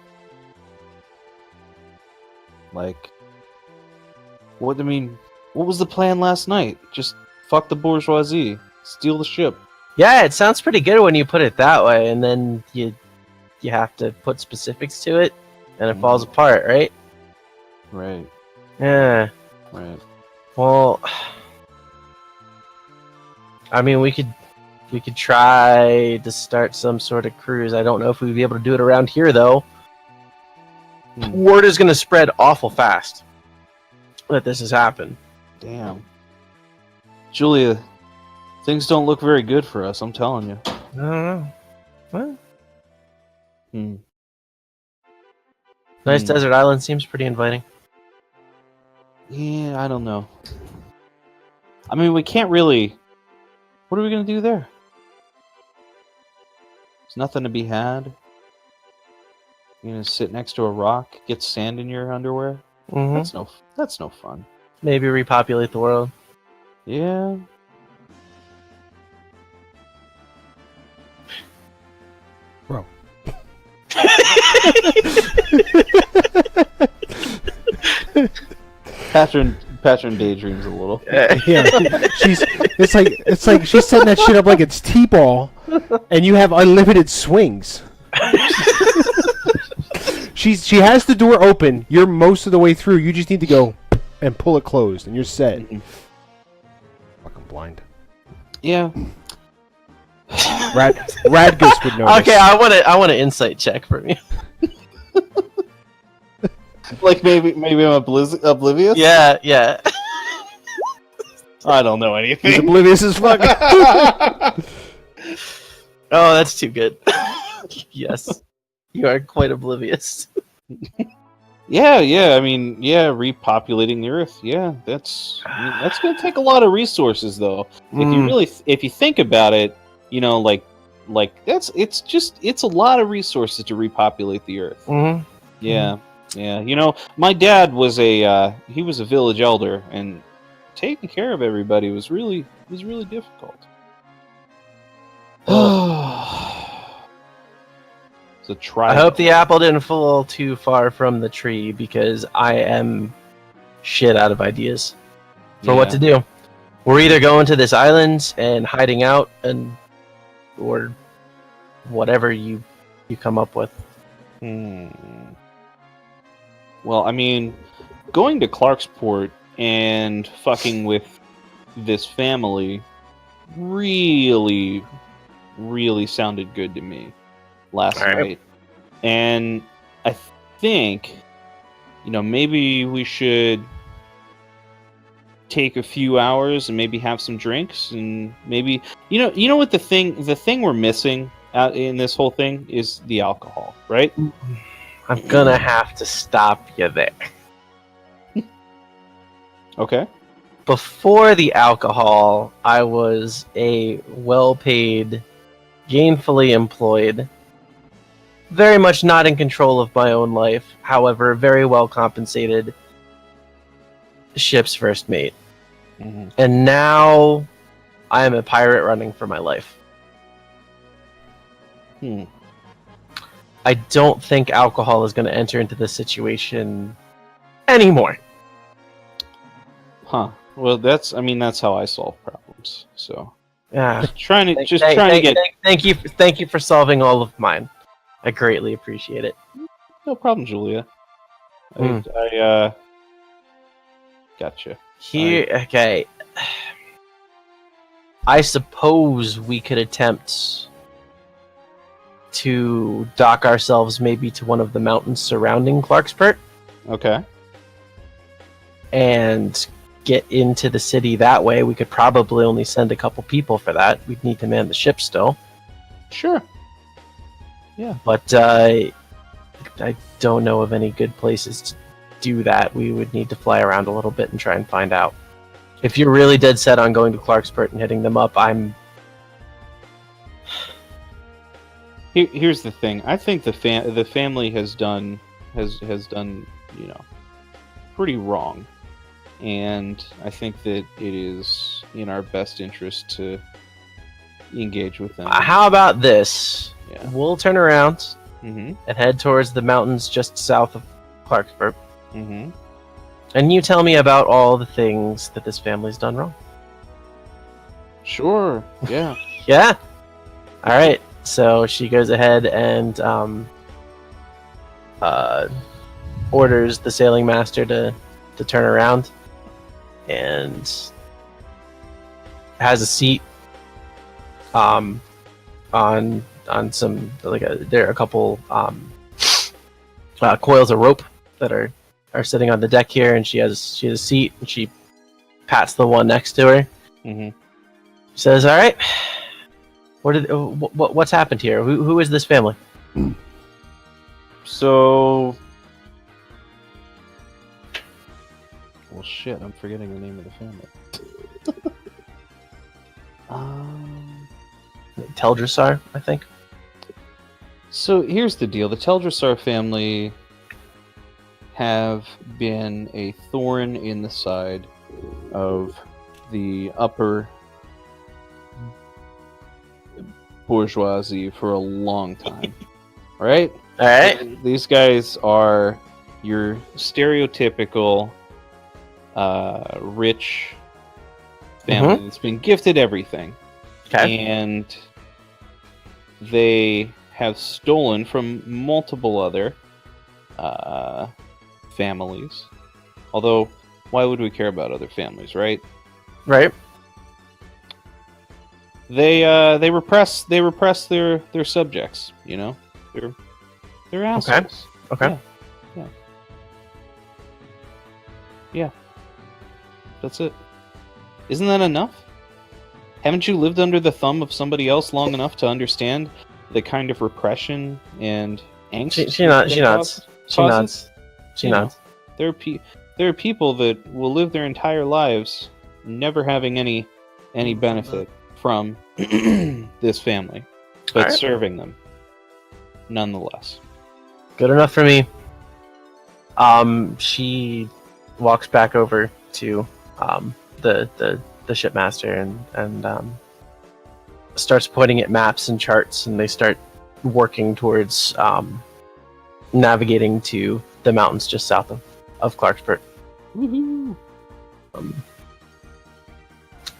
C: Like, what was the plan last night? Just fuck the bourgeoisie, steal the ship.
B: Yeah, it sounds pretty good when you put it that way, and then you have to put specifics to it, and it falls apart, right?
C: Right.
B: Yeah.
C: Right.
B: Well, I mean, we could try to start some sort of cruise. I don't know if we'd be able to do it around here, though. Word is going to spread awful fast that this has happened.
C: Damn. Julia, things don't look very good for us, I'm telling you.
B: I don't know. What? Nice desert island seems pretty inviting.
C: Yeah, I don't know. I mean, we can't really... What are we going to do there? There's nothing to be had. You're going to sit next to a rock, get sand in your underwear?
B: Mm-hmm.
C: That's no fun.
B: Maybe repopulate the world.
C: Yeah.
A: Bro.
C: Patrin daydreams a little.
A: Yeah, it's like she's setting that shit up like it's T-ball, and you have unlimited swings. She has the door open. You're most of the way through. You just need to go and pull it closed, and you're set. Fucking blind.
C: Yeah.
A: Radgus would know.
B: Okay, I want an insight check from you.
C: Like maybe I'm oblivious?
B: Yeah.
C: I don't know anything.
A: He's oblivious as fuck.
B: Oh, that's too good. Yes. You are quite oblivious.
C: Yeah. I mean, yeah, repopulating the Earth. Yeah, that's going to take a lot of resources, though. If you think about it, it's a lot of resources to repopulate the Earth.
B: Mm-hmm.
C: Yeah. My dad was a village elder, and taking care of everybody was really difficult. It's a try.
B: I hope the apple didn't fall too far from the tree, because I am shit out of ideas for what to do. We're either going to this island and hiding out, or whatever you come up with.
C: Well, I mean, going to Clarksport and fucking with this family really sounded good to me last night. And I think, maybe we should take a few hours and maybe have some drinks, and maybe, you know what the thing we're missing out in this whole thing is the alcohol, right?
B: I'm gonna have to stop you there.
C: Okay.
B: Before the alcohol, I was a well-paid, gainfully employed, very much not in control of my own life, however, very well compensated ship's first mate.
C: Mm-hmm.
B: And now I am a pirate running for my life. I don't think alcohol is going to enter into this situation anymore.
C: Huh. Well, that's how I solve problems. So,
B: Yeah.
C: trying to get.
B: Thank you for solving all of mine. I greatly appreciate it.
C: No problem, Julia. I gotcha.
B: Okay. I suppose we could attempt to dock ourselves maybe to one of the mountains surrounding Clarksport
C: Okay.
B: and get into the city that way. We could probably only send a couple people for that. We'd need to man the ship still.
C: Sure. Yeah.
B: But I don't know of any good places to do that. We would need to fly around a little bit and try and find out. If you're really dead set on going to Clarksport and hitting them up,
C: Here's the thing. I think the family has done pretty wrong, and I think that it is in our best interest to engage with them.
B: How about this?
C: Yeah.
B: We'll turn around
C: Mm-hmm.
B: and head towards the mountains just south of Clarksport.
C: Mm-hmm.
B: And you tell me about all the things that this family's done wrong.
C: Sure. Yeah.
B: Yeah? Alright. So she goes ahead and orders the sailing master to turn around and has a seat on some there are a couple coils of rope that are sitting on the deck here, and she has a seat, and she pats the one next to her.
C: Mm-hmm.
B: She says, "All right, what's happened here? Who is this family?"
C: So, well, shit, I'm forgetting the name of the family.
B: Teldrasar, I think.
C: So here's the deal: the Teldrasar family have been a thorn in the side of the upper bourgeoisie for a long time, right?
B: All right.
C: These guys are your stereotypical rich family that's been gifted everything.
B: Okay.
C: And they have stolen from multiple other families. Although, why would we care about other families, right?
B: Right.
C: They repress their subjects. You know, they're assholes.
B: Okay.
C: Yeah. That's it. Isn't that enough? Haven't you lived under the thumb of somebody else long enough to understand the kind of repression and angst?
B: She nods. She nods.
C: There are people that will live their entire lives never having any benefit from this family, but
B: Alright.
C: serving them nonetheless.
B: Good enough for me. She walks back over to the shipmaster and starts pointing at maps and charts, and they start working towards navigating to the mountains just south of Clarksburg.
C: Woohoo!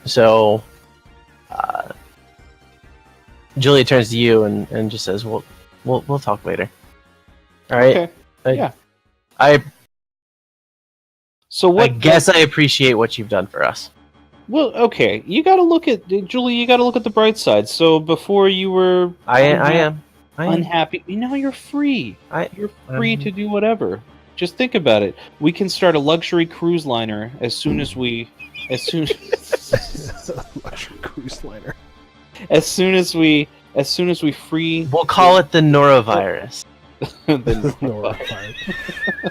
B: So Julia turns to you and just says, "We'll talk later." All right.
C: Okay. Yeah. So
B: I
C: what?
B: guess I appreciate what you've done for us.
C: Well, okay. You got to look at Julie. You got to look at the bright side. So before you were
B: I am
C: unhappy. You're free. You're free to do whatever. Just think about it. We can start a luxury cruise liner as soon as we
A: Luxury cruise liner.
C: as soon as we free.
B: We'll call it the norovirus.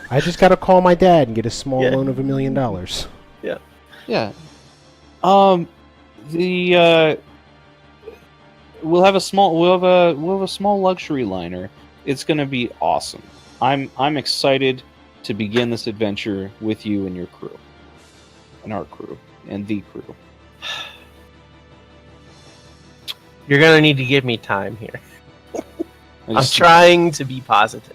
A: I just gotta call my dad and get a small
B: Yeah.
A: loan of $1 million.
C: Yeah. We'll have a small luxury liner. It's gonna be awesome. I'm excited to begin this adventure with you and your crew, and our crew, and the crew.
B: You're gonna need to give me time here.
C: I
B: I'm trying to be positive.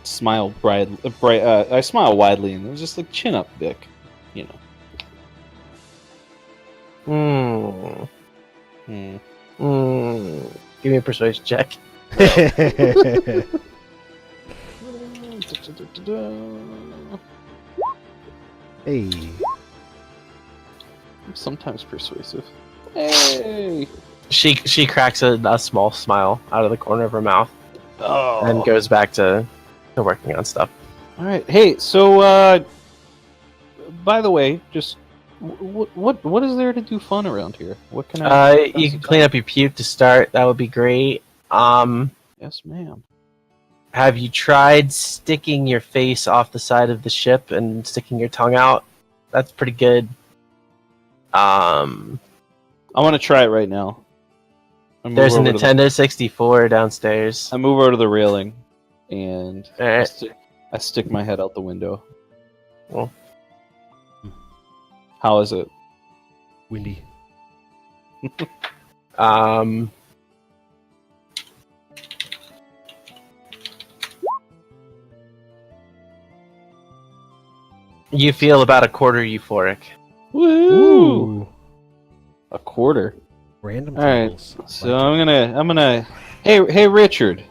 C: smile I smile widely, and it was just like, chin up, Vic. You know.
B: Give me a persuasion check.
A: Hey.
C: I'm sometimes persuasive. Hey.
B: She cracks a small smile out of the corner of her mouth and goes back to working on stuff.
C: All right. Hey, so by the way, just what is there to do fun around here? What can I?
B: You can clean up your puke to start. That would be great.
C: Yes, ma'am.
B: Have you tried sticking your face off the side of the ship and sticking your tongue out? That's pretty good.
C: I want to try it right now.
B: There's a Nintendo 64 downstairs.
C: I move over to the railing, and
B: Alright.
C: I stick my head out the window.
B: Well.
C: How is it?
A: Windy.
B: You feel about a quarter euphoric.
C: Woo!
A: Ooh.
C: A quarter.
A: Random
C: All right.
A: tables.
C: So I'm gonna. Hey, Richard.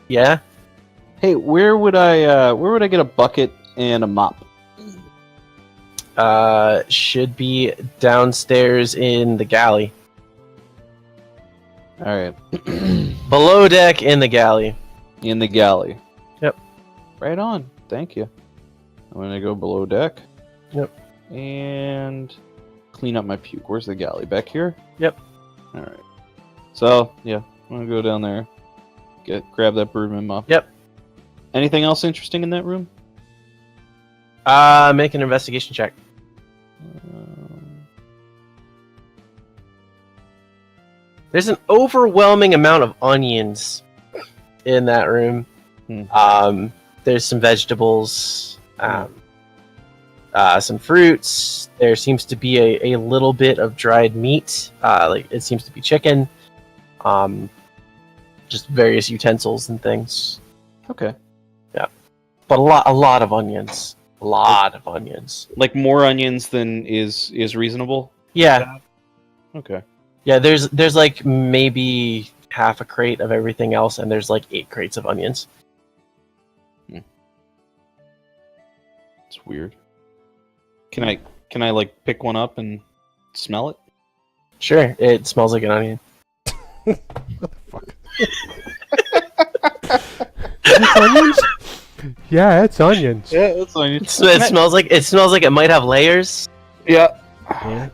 B: Yeah?
C: Hey, where would I get a bucket and a mop?
B: Should be downstairs in the galley.
C: All right.
B: Below deck in the galley.
C: In the galley.
B: Yep.
C: Right on. Thank you. I'm gonna go below deck.
B: Yep.
C: And clean up my puke. Where's the galley? Back here?
B: Yep.
C: All right. So yeah, I'm gonna go down there. Grab that broom and mop.
B: Yep.
C: Anything else interesting in that room?
B: Make an investigation check. There's an overwhelming amount of onions in that room. There's some vegetables, some fruits. There seems to be a little bit of dried meat. Like it seems to be chicken. Just various utensils and things.
C: Okay.
B: Yeah, but a lot of onions. A lot of onions.
C: Like more onions than is reasonable.
B: Yeah.
C: Okay.
B: Yeah, there's like maybe half a crate of everything else, and there's like 8 crates of onions.
C: It's weird. Can I like pick one up and smell it?
B: Sure, it smells like an onion.
A: What the fuck? Is this onions? Yeah, it's onions.
C: Yeah, it's onions.
B: It smells like it might have layers.
C: Yeah.
A: Yeah.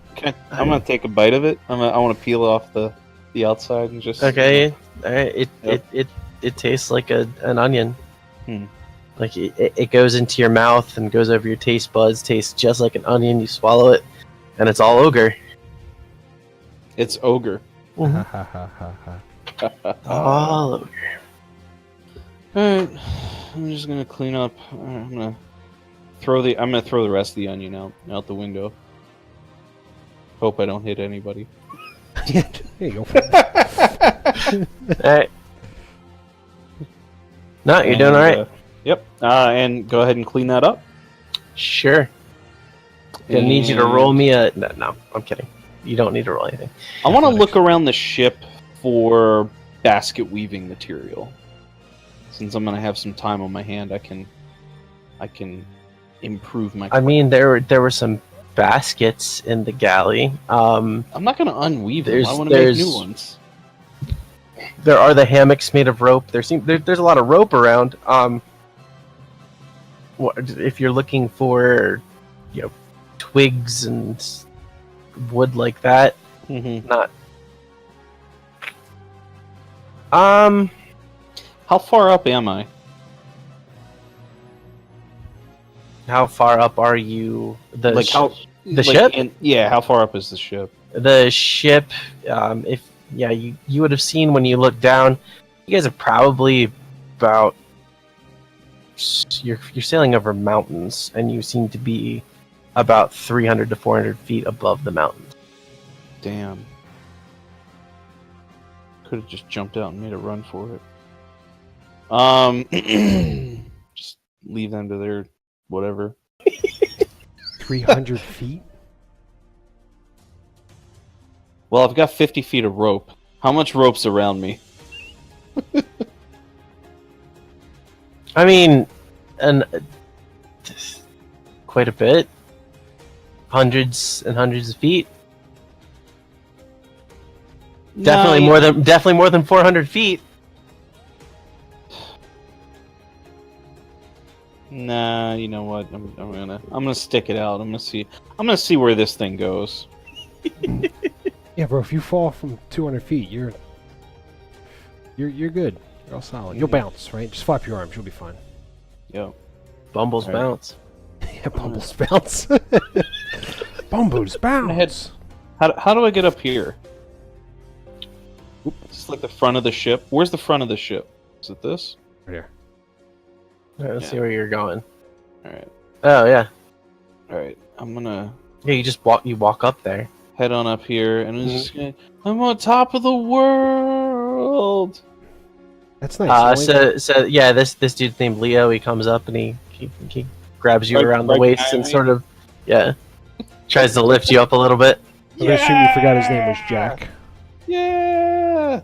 C: I'm gonna take a bite of it. I want to peel off the outside and just.
B: Okay, all right. it tastes like an onion.
C: Hmm.
B: Like it goes into your mouth and goes over your taste buds. Tastes just like an onion. You swallow it, and it's all ogre.
C: It's ogre.
A: Ha ha ha ha ha.
B: All ogre.
C: Alright. I'm just gonna clean up. I'm gonna throw the rest of the onion out the window. Hope I don't hit anybody.
A: There you go.
B: Alright. No, you're doing alright.
C: Yep. And go ahead and clean that up.
B: Sure. Gonna need you to roll me a... No, I'm kidding. You don't need to roll anything.
C: I want to look around the ship for basket weaving material. Since I'm gonna have some time on my hand, I can improve my.
B: I mean, there were some baskets in the galley.
C: I'm not gonna unweave them. I want to make new ones.
B: There are the hammocks made of rope. There's a lot of rope around. If you're looking for, twigs and wood like that, not.
C: How far up am I?
B: How far up are you? The ship?
C: Yeah, how far up is the ship?
B: The ship. You would have seen when you look down. You guys are probably about. You're sailing over mountains, and you seem to be about 300 to 400 feet above the mountains.
C: Damn. Could have just jumped out and made a run for it. Just leave them to their whatever.
A: 300 feet?
C: Well, I've got 50 feet of rope. How much rope's around me?
B: I mean, quite a bit. Hundreds and hundreds of feet. Definitely more than 400 feet.
C: Nah, you know what? I'm gonna stick it out. I'm gonna see where this thing goes.
A: Yeah, bro. If you fall from 200 feet, you're good. You're all solid. You'll bounce, right? Just flap your arms. You'll be fine.
C: Yeah.
B: Bumbles bounce.
A: Yeah, bumbles bounce. Bumbles bounce.
C: How do I get up here? Is this like the front of the ship? Where's the front of the ship? Is it this?
A: Right here.
B: Let's see where you're going.
C: Alright.
B: Oh yeah.
C: Alright. I'm gonna
B: Yeah, you walk up there.
C: head on up here and I'm on top of the world.
A: That's nice.
B: This dude named Leo, he comes up and he grabs you around the waist and sort of tries to lift you up a little bit.
A: I'm assuming you forgot his name was Jack.
C: Yeah.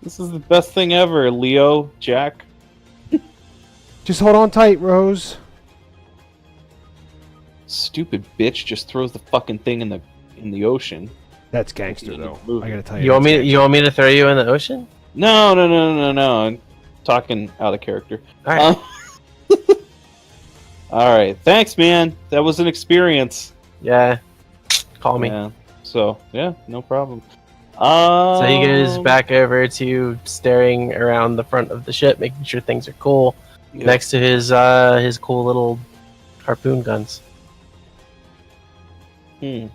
C: This is the best thing ever, Leo, Jack.
A: Just hold on tight, Rose.
C: Stupid bitch just throws the fucking thing in the ocean.
A: That's gangster, though. I gotta tell you.
B: You want me to throw you in the ocean?
C: No. I'm talking out of character.
B: All right.
C: All right. Thanks, man. That was an experience.
B: Yeah. Call me.
C: Yeah. So yeah, no problem.
B: So he goes back over to staring around the front of the ship, making sure things are cool.
C: Yeah.
B: Next to his cool little harpoon guns.
C: There's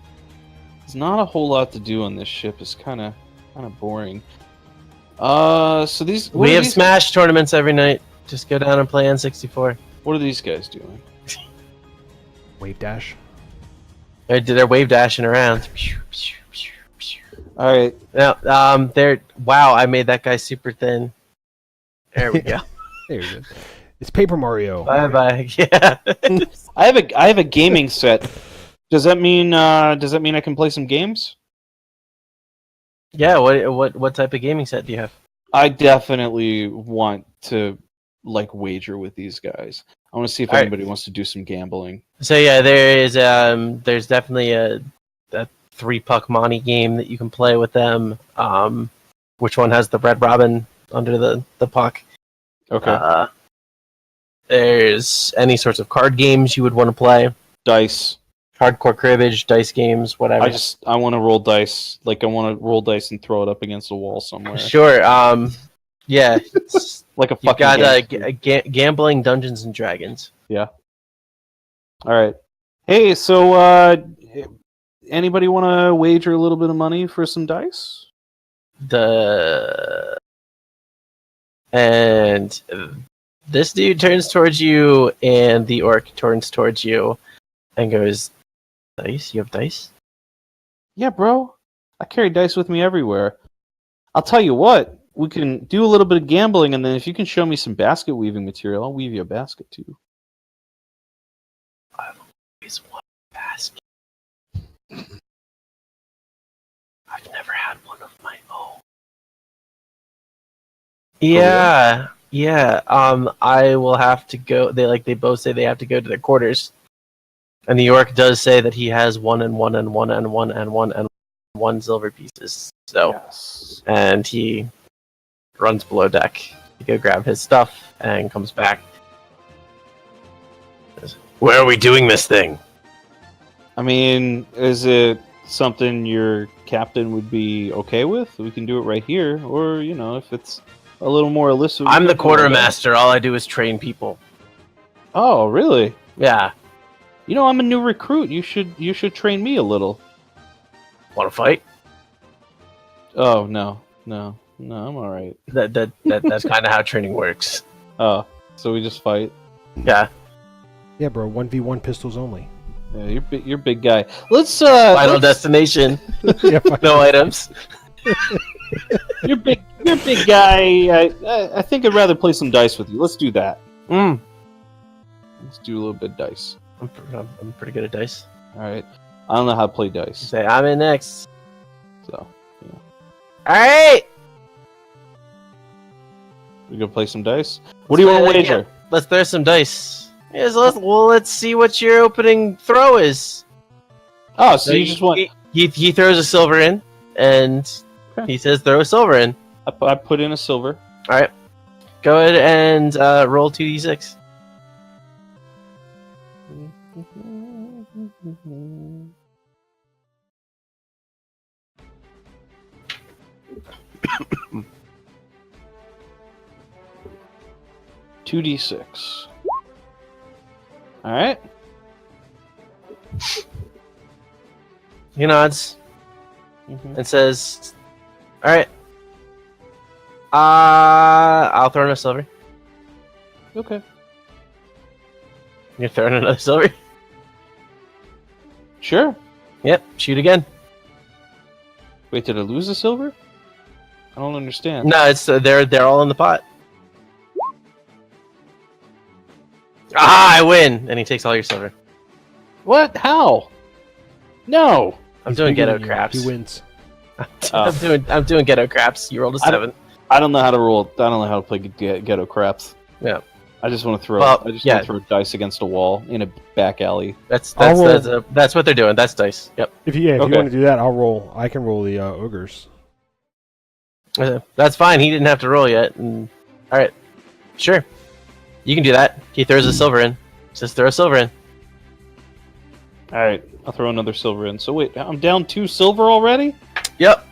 C: not a whole lot to do on this ship. It's kind of boring. So these
B: We have Smash tournaments every night. Just go down and play N64.
C: What are these guys doing?
A: Wave dash.
B: They're wave dashing around.
C: All right.
B: Now, wow, I made that guy super thin. There we go.
A: There you go. It's Paper Mario.
B: Bye. Yeah.
C: I have a gaming set. Does that mean I can play some games?
B: Yeah. What type of gaming set do you have?
C: I definitely want to wager with these guys. I want to see if anybody wants to do some gambling.
B: So yeah, there's definitely a 3-puck Monty game that you can play with them. Which one has the red robin under the puck?
C: Okay.
B: There's any sorts of card games you would want to play.
C: Dice.
B: Hardcore cribbage, dice games, whatever.
C: I want to roll dice. I want to roll dice and throw it up against a wall somewhere.
B: Sure. Yeah, it's,
C: Like a
B: you've
C: fucking
B: got
C: gangster.
B: gambling, Dungeons and Dragons.
C: Yeah. All right. Hey, so anybody want to wager a little bit of money for some dice?
B: And this dude turns towards you, and the orc turns towards you, and goes, "Dice? You have dice?"
C: Yeah, bro. I carry dice with me everywhere. I'll tell you what. We can do a little bit of gambling, and then if you can show me some basket weaving material, I'll weave you a basket too.
B: Is one basket. I've never had one of my own. Yeah, yeah. I will have to go. They both say they have to go to their quarters, and the orc does say that he has one and one and one and one and one and one silver pieces. So,
C: Yes.
B: and he runs below deck to go grab his stuff and comes back. Where are we doing this thing?
C: I mean, is it something your captain would be okay with? We can do it right here, or if it's a little more illicit.
B: I'm the quartermaster. All I do is train people.
C: Oh, really?
B: Yeah.
C: I'm a new recruit. You should train me a little.
B: Want to fight?
C: Oh no, I'm all right.
B: That's kind of how training works.
C: Oh, so we just fight.
B: Yeah.
A: Yeah, bro. 1v1 pistols only.
C: Yeah, you're big guy. Let's
B: Final destination.
A: Yeah,
B: No items.
C: You're big guy. I think I'd rather play some dice with you. Let's do that. Let's do a little bit of dice.
B: I'm pretty good at dice.
C: All right. I don't know how to play dice,
B: Say I'm in next.
C: so
B: All right.
C: we gonna play some dice. What do you want to wager?
B: Let's throw some dice. Yes, let's see what your opening throw is.
C: Oh, so you just want?
B: He throws a silver in, and he says throw a silver in.
C: I put in a silver.
B: All right. Go ahead and roll 2d6.
C: Two d6. All right.
B: He nods and says, "All right. I'll throw in a silver.
C: Okay.
B: You're throwing another silver?
C: Sure.
B: Yep. Shoot again.
C: Wait, did I lose a silver? I don't understand.
B: No, it's they're all in the pot. I win, and he takes all your silver.
C: What? How? No.
B: I'm
A: He's
B: doing
A: bigger
B: ghetto
A: than you.
B: craps.
A: He wins.
B: I'm doing ghetto craps. You rolled a 7.
C: I don't know how to roll. I don't know how to play ghetto craps.
B: Yeah.
C: I just want to throw.
B: Well,
C: I just
B: yeah.
C: want to throw dice against a wall in a back alley.
B: That's
A: I'll
B: that's what they're doing. That's dice. Yep.
A: If you
C: Okay.
A: want to do that, I'll roll. I can roll the ogres.
B: That's fine. He didn't have to roll yet. All right. Sure. You can do that. He throws a silver in. Says throw a silver in.
C: All right, I'll throw another silver in. So wait, I'm down 2 silver already.
B: Yep.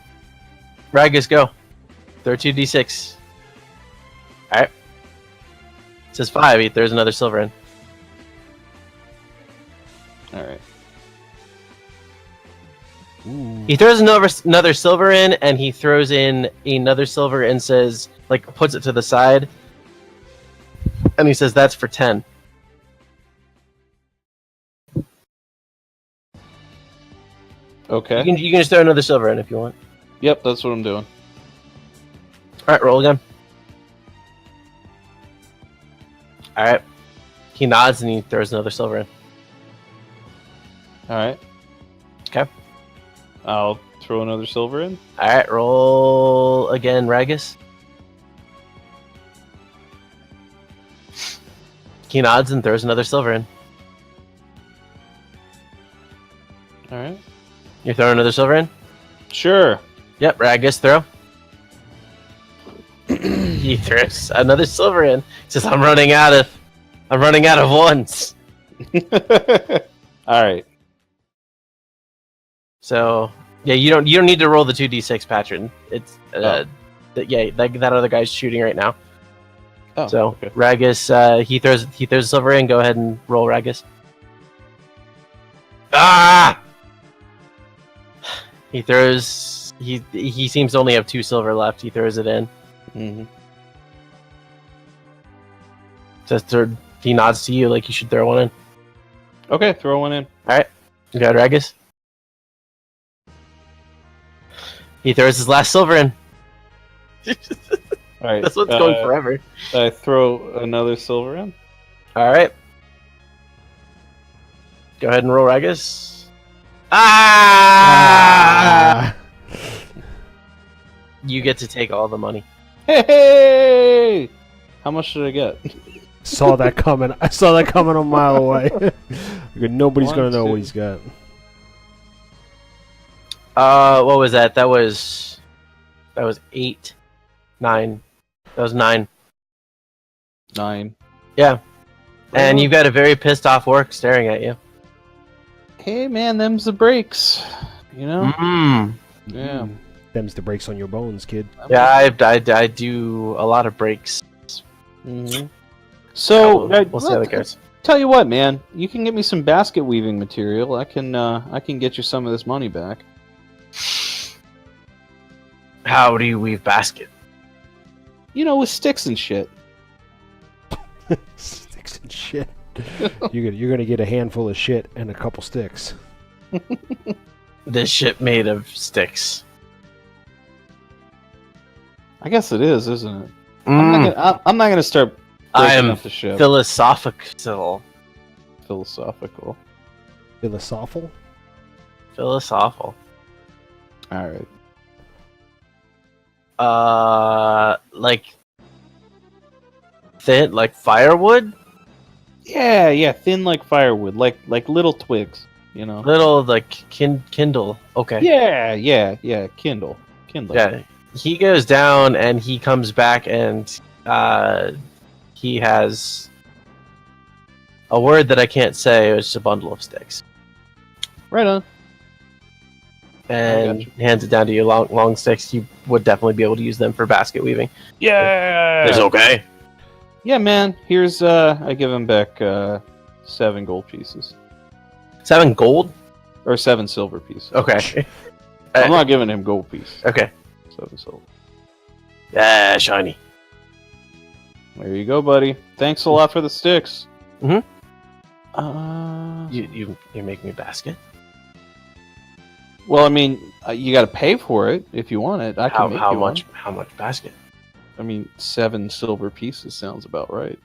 B: Ragus, go. Throw 2d6. All right. It says 5. He throws another silver in.
C: All right.
A: Ooh.
B: He throws another silver in, and he throws in another silver and says, puts it to the side. And he says, that's for 10.
C: Okay.
B: You can just throw another silver in if you want.
C: Yep, that's what I'm doing.
B: Alright, roll again. Alright. He nods and he throws another silver in.
C: All right.
B: Okay.
C: I'll throw another silver in.
B: Alright, roll again, Ragus. He nods and throws another silver in.
C: All right.
B: You're throwing another silver in?
C: Sure.
B: Yep, Ragus, throw. He throws another silver in. He says, I'm running out of ones.
C: All right.
B: So yeah, you don't need to roll the 2d6, Patrin. It's that other guy's shooting right now.
C: Oh,
B: So
C: okay.
B: Ragus, he throws the silver in. Go ahead and roll, Ragus. Ah! He throws. He seems to only have 2 silver left. He throws it in.
C: Mm-hmm.
B: He nods to you like you should throw one in.
C: Okay, throw one in.
B: All right, you got Ragus. He throws his last silver in.
C: All right.
B: That's what's going forever.
C: I throw another silver in.
B: All right. Go ahead and roll, Ragus. Ah! You get to take all the money.
C: Hey! How much did I get?
A: Saw that coming. I saw that coming a mile away. Nobody's
C: One,
A: gonna know
C: two.
A: what he's got.
B: What was that? That was 8, 9. That was 9.
C: 9.
B: Yeah. And you've got a very pissed off orc staring at you.
C: Hey man, them's the breaks. You know?
B: Mm.
C: Yeah.
A: Them's the brakes on your bones, kid.
B: Yeah, I do a lot of breaks.
C: Mm-hmm. So
B: we'll see how that goes.
C: Tell you what, man, you can get me some basket weaving material. I can get you some of this money back.
B: How do you weave basket?
C: You know, with sticks and shit.
A: Sticks and shit. You're gonna get a handful of shit and a couple sticks.
B: This shit made of sticks.
C: I guess it is, isn't it?
B: Mm.
C: I'm not gonna start
B: I
C: breaking
B: am
C: up the ship.
B: philosophical.
C: Philosophical.
A: Philosophical?
B: Philosophical.
C: All right.
B: Like thin, like firewood.
C: Yeah, thin like firewood, like little twigs, you know.
B: Little like kindle. Okay.
C: Yeah, kindle.
B: Yeah. He goes down and he comes back and he has a word that I can't say. It's just a bundle of sticks.
C: Right on.
B: And hands it down to you. Long sticks. You would definitely be able to use them for basket weaving.
C: Yeah.
B: It's okay.
C: Yeah, man. Here's I give him back 7 gold pieces
B: 7 gold.
C: or 7 silver pieces.
B: Okay.
C: I'm not giving him gold piece.
B: Okay.
C: 7 silver.
B: Yeah, shiny.
C: There you go, buddy. Thanks a lot for the sticks.
B: Mhm.
C: You
B: You make me a basket.
C: well, I mean, you got to pay for it if you want it. I can make
B: How
C: you
B: much?
C: one.
B: How much basket?
C: I mean, 7 silver pieces sounds about right.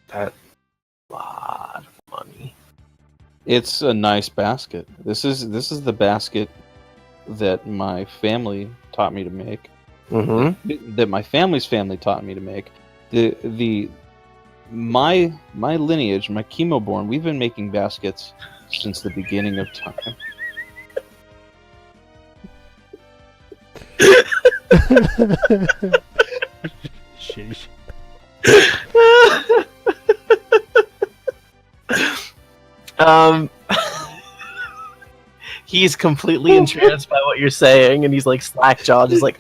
B: That lot of money.
C: It's a nice basket. This is the basket that my family taught me to make.
B: Mm-hmm.
C: That my family's family taught me to make. My lineage, my chemoborn, we've been making baskets since the beginning of time.
A: Shitty shit.
B: He's completely entranced by what you're saying, and he's like slack jawed, just like,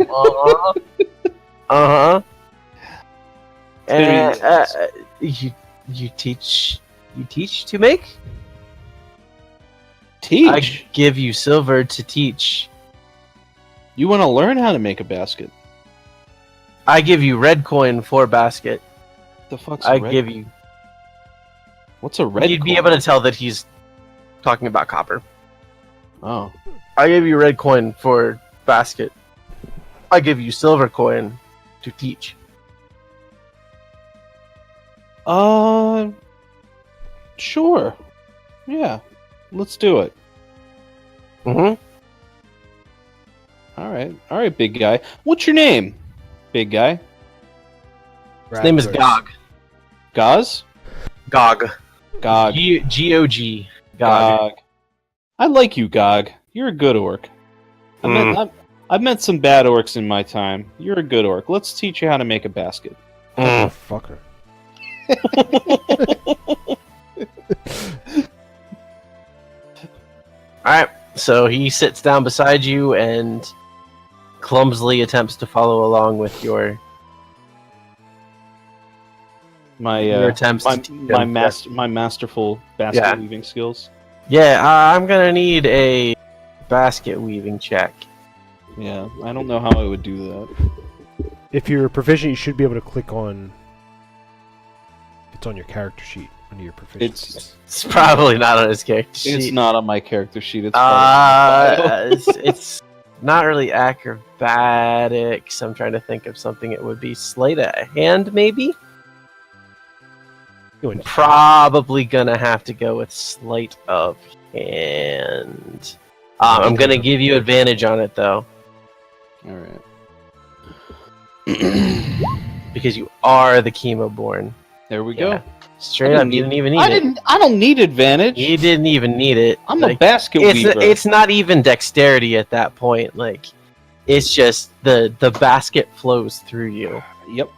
B: uh-huh. And you teach to make?
C: Teach?
B: I give you silver to teach.
C: You want to learn how to make a basket?
B: I give you red coin for basket.
C: The fuck's
B: I
C: a red
B: give
C: coin?
B: you.
C: What's a red
B: You'd be
C: coin?
B: able to tell that he's talking about copper.
C: Oh.
B: I give you red coin for basket. I give you silver coin to teach.
C: Sure. Yeah. Let's do it.
B: Mm-hmm.
C: All right, big guy. What's your name, big guy?
B: His name is Gog.
C: Gaz?
B: Gog.
C: Gog.
B: G-O-G.
C: Gog. I like you, Gog. You're a good orc. I've met some bad orcs in my time. You're a good orc. Let's teach you how to make a basket.
A: Fucker.
B: Alright, so he sits down beside you and clumsily attempts to follow along with your
C: My
B: attempts to
C: my masterful basket weaving skills.
B: Yeah, I'm gonna need a basket weaving check.
C: Yeah, I don't know how I would do that.
A: If you're proficient, you should be able to click on. It's on your character sheet under your proficiency.
B: It's probably not on his character sheet.
C: It's not on my character sheet. It's part
B: it's not really acrobatics. I'm trying to think of something it would be. Sleight of hand, maybe? Probably gonna have to go with sleight of hand. I'm gonna give you advantage on it, though.
C: Alright.
B: Because you are the chemo-born.
C: There we go.
B: Straight up, you didn't even need it.
C: I don't need advantage.
B: You didn't even need it.
C: I'm a basket weaver.
B: It's not even dexterity at that point. Like, it's just the basket flows through you.
C: Yep.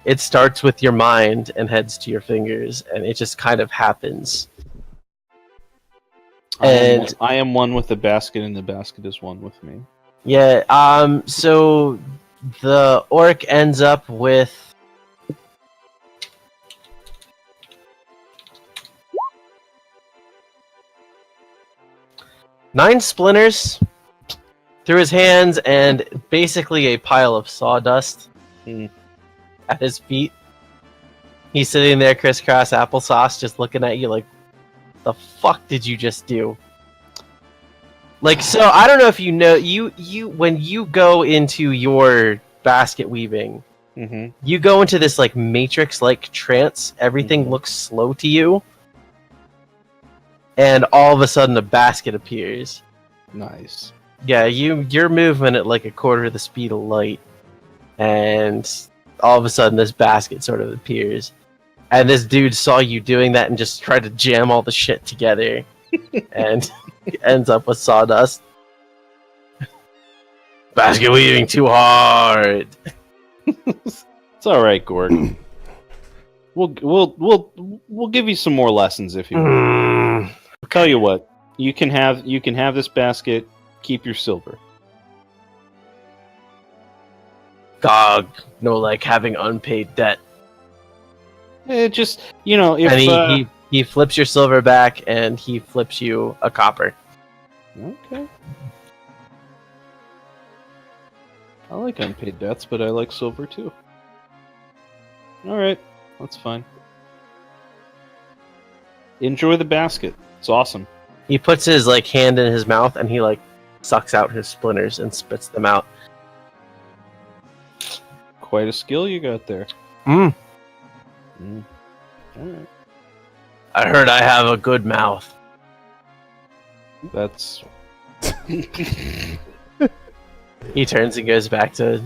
B: It starts with your mind and heads to your fingers, and it just kind of happens.
C: I am one with the basket, and the basket is one with me.
B: Yeah. So the orc ends up with 9 splinters through his hands and basically a pile of sawdust at his feet. He's sitting there crisscross applesauce just looking at you like, the fuck did you just do? Like, so I don't know if you know, you when you go into your basket weaving, you go into this like matrix-like trance, everything looks slow to you, and all of a sudden a basket appears.
C: Nice.
B: Yeah, you're moving at like a quarter of the speed of light, and all of a sudden this basket sort of appears. And this dude saw you doing that and just tried to jam all the shit together, and ends up with sawdust. Basket weaving too hard.
C: It's all right, Gorg. We'll give you some more lessons if you want. I'll tell you what, you can have this basket. Keep your silver.
B: Gog, no, like having unpaid debt.
C: It just, if
B: and he flips your silver back, and he flips you a copper.
C: Okay. I like unpaid debts, but I like silver too. Alright, that's fine. Enjoy the basket. It's awesome.
B: He puts his like hand in his mouth, and he like sucks out his splinters and spits them out.
C: Quite a skill you got there.
B: Alright. I heard I have a good mouth.
C: That's...
B: He turns and goes back to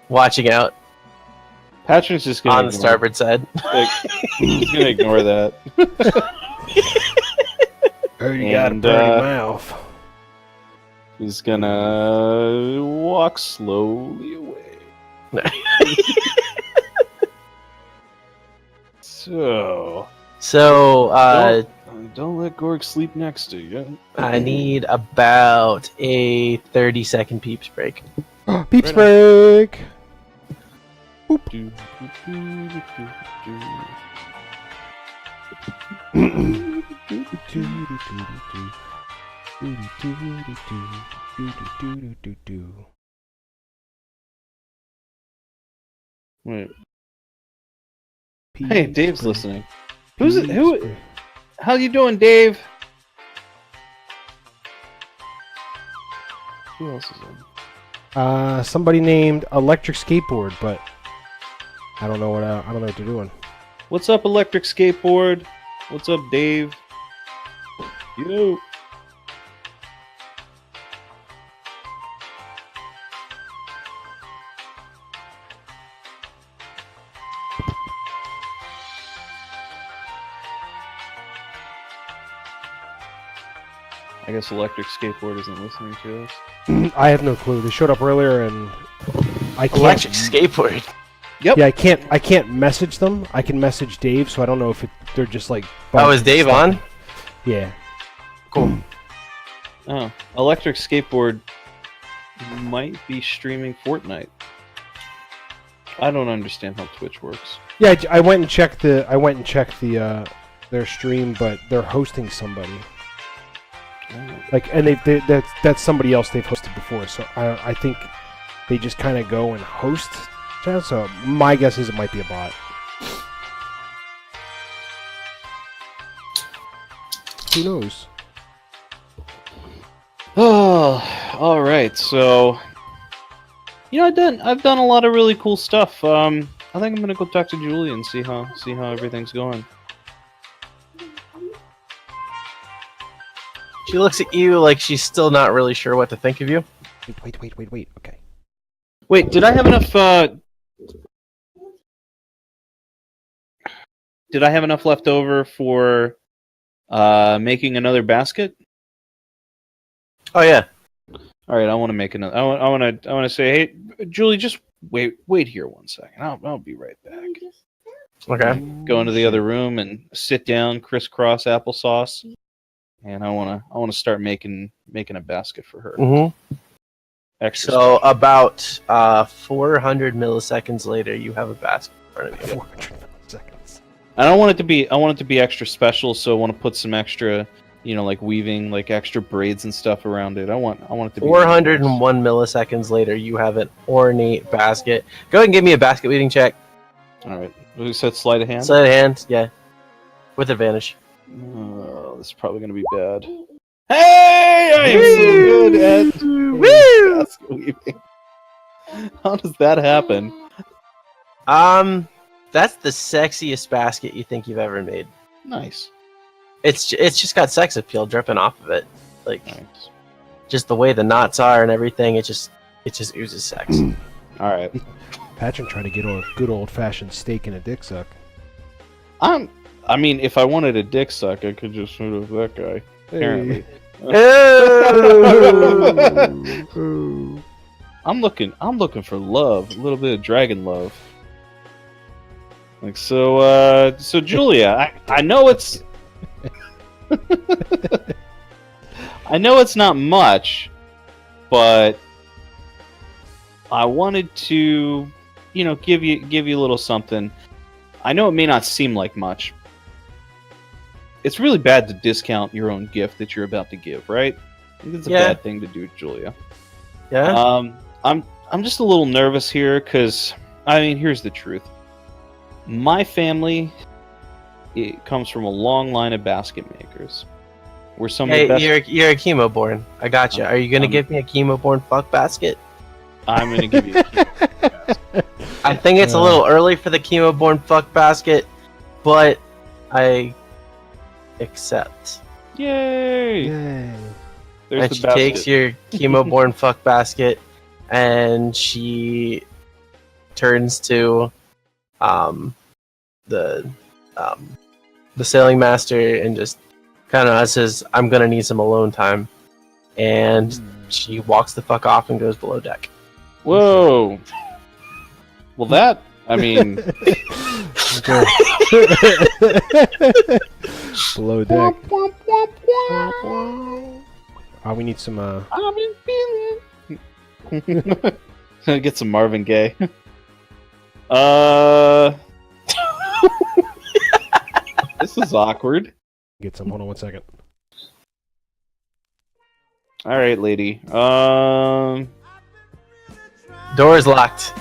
B: watching out.
C: Patrin's just gonna
B: on the starboard side.
C: He's gonna ignore that.
A: Heard you got a dirty mouth.
C: He's gonna walk slowly away. So don't let Gorg sleep next to you.
B: I need about a 30-second peeps break.
A: Peeps break.
C: Boop. Wait. Hey, Dave's listening. Who's it? Who? How you doing, Dave? Who else is in?
A: Somebody named Electric Skateboard, but I don't know what they're doing.
C: What's up, Electric Skateboard? What's up, Dave? Yo. I guess Electric Skateboard isn't listening to us.
A: I have no clue. They showed up earlier, and I can't.
B: Electric Skateboard.
C: Yep.
A: Yeah, I can't message them. I can message Dave, so I don't know if they're just like.
B: Oh, is Dave on?
A: Yeah.
B: Cool.
C: Oh, Electric Skateboard might be streaming Fortnite. I don't understand how Twitch works.
A: Yeah, I went and checked the their stream, but they're hosting somebody. Like, and that's somebody else they've hosted before. So I think they just kind of go and host. So my guess is it might be a bot. Who knows?
C: Oh, all right. So, I've done a lot of really cool stuff. I think I'm gonna go talk to Julie and see how everything's going.
B: She looks at you like she's still not really sure what to think of you.
A: Wait. Okay.
C: Wait, did I have enough? Did I have enough left over for making another basket?
B: Oh yeah.
C: All right, I want to make another. I want to say, hey, Julie, just wait here 1 second. I'll be right back.
B: Okay.
C: Go into the other room and sit down, crisscross applesauce, and I want to start making a basket for her.
B: Mm-hmm.
C: Extra.
B: So about 400 milliseconds later, you have a basket in front of you.
A: 400 milliseconds.
C: I don't want it to be. I want it to be extra special, so I want to put some extra, like weaving, like extra braids and stuff around it. I want it to be
B: 401 milliseconds later, you have an ornate basket. Go ahead and give me a basket weaving check.
C: All right. Who said sleight of hand?
B: Sleight of hand, yeah, with advantage.
C: Oh, this is probably going to be bad. Hey, I am so good at basket weaving. How does that happen?
B: That's the sexiest basket you think you've ever made.
C: Nice.
B: It's just got sex appeal dripping off of it, like
C: Nice.
B: just the way the knots are and everything. It just oozes sex.
C: All right.
A: Patrin trying to get a good old-fashioned steak and a dick suck.
C: I mean, if I wanted a dick suck, I could just shoot off that guy. Apparently.
A: Ooh.
C: I'm looking for love, a little bit of dragon love. Like so Julia, I know it's I know it's not much, but I wanted to, give you a little something. I know it may not seem like much. It's really bad to discount your own gift that you're about to give, right? I think it's a bad thing to do, Julia.
B: Yeah.
C: I'm just a little nervous here because, here's the truth. My family, it comes from a long line of basket makers. We're some of the best.
B: You're a chemoborn. I gotcha. Are you gonna give me a chemoborn fuck basket?
C: I'm gonna give you.
B: I think it's a little early for the chemoborn fuck basket, but I accept.
C: Yay!
A: Yay.
C: There's
B: And
C: the
B: she
C: basket.
B: takes your chemoborn fuck basket, and she turns to the sailing master and just kind of says, "I'm gonna need some alone time," and she walks the fuck off and goes below deck.
C: Whoa! Well, that
A: Below deck. Oh, we need some.
C: I've been feeling. Gonna get some Marvin Gaye. This is awkward.
A: Get some. Hold on 1 second.
C: All right, lady.
B: Door's locked.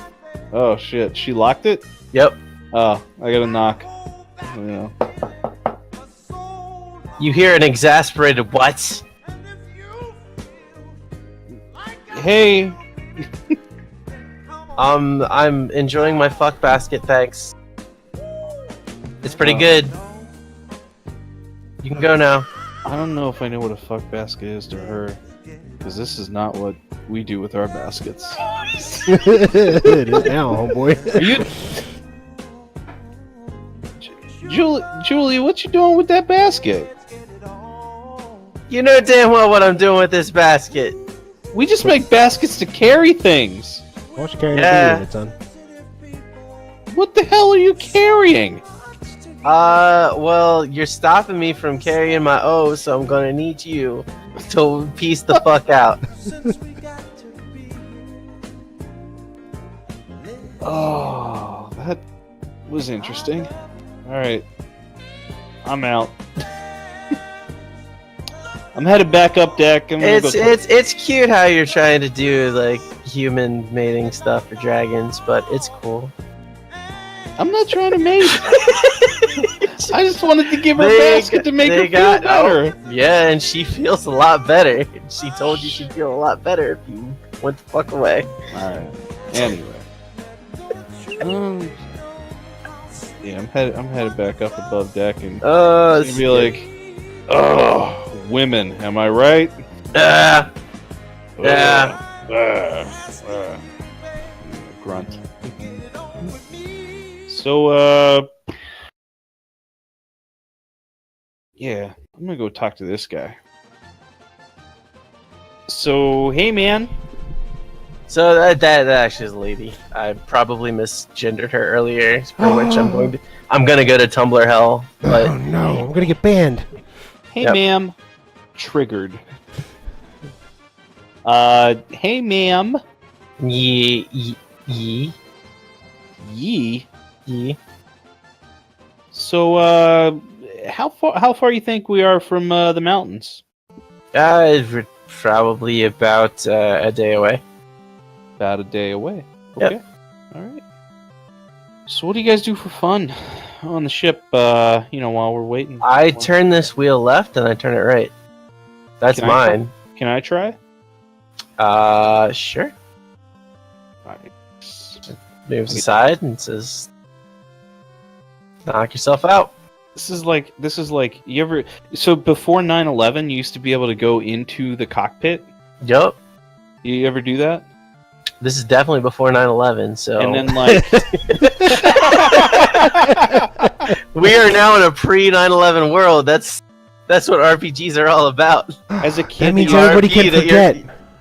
C: Oh shit, she locked it.
B: Yep.
C: Oh, I gotta knock.
B: You hear an exasperated what?
C: Hey.
B: I'm enjoying my fuck basket, thanks. It's pretty good. You can go now.
C: I don't know if I know what a fuck basket is to her, because this is not what we do with our baskets.
A: It is now, homeboy.
C: Are you, Julie? What you doing with that basket?
B: You know damn well what I'm doing with this basket.
C: We just make baskets to carry things.
A: Why don't you carry
B: Yeah.
A: the beer, son?
C: What the hell are you carrying?
B: Well, you're stopping me from carrying my O, so I'm gonna need you to piece the fuck out.
C: Oh, that was interesting. All right, I'm out. I'm headed back up deck.
B: It's cute how you're trying to do like human mating stuff for dragons, but it's cool.
C: I'm not trying to mate. I just wanted to give her a basket to make her feel better.
B: Yeah, and she feels a lot better. She told you she'd feel a lot better if you went the fuck away.
C: Alright. Anyway. Yeah, I'm headed back up above deck and be like, oh, women, am I right?
B: Yeah.
C: Grunt. So, yeah, I'm gonna go talk to this guy. So, hey, man.
B: So that actually is a lady. I probably misgendered her earlier, for which I'm gonna go to Tumblr hell. But
A: Oh no, I'm gonna get banned.
C: Hey,
B: Yep.
C: ma'am. Triggered. Hey, ma'am.
B: Yee.
C: Yee. So, how far you think we are from the mountains?
B: We're probably about a day away.
C: About a day away.
B: Yep.
C: Okay. All right. So, what do you guys do for fun on the ship? While we're waiting.
B: I turn this wheel left and I turn it right. That's
C: Can I
B: mine.
C: Can I try?
B: Sure.
C: All right.
B: Moves aside and says, "Knock yourself out."
C: This is like you ever. So before 9/11, you used to be able to go into the cockpit.
B: Yup.
C: You ever do that?
B: This is definitely before 9/11, so
C: And then like.
B: we are now in a pre-9/11 world. That's what RPGs are all about.
C: As a
A: That
C: kid,
A: means
C: you
A: everybody can forget.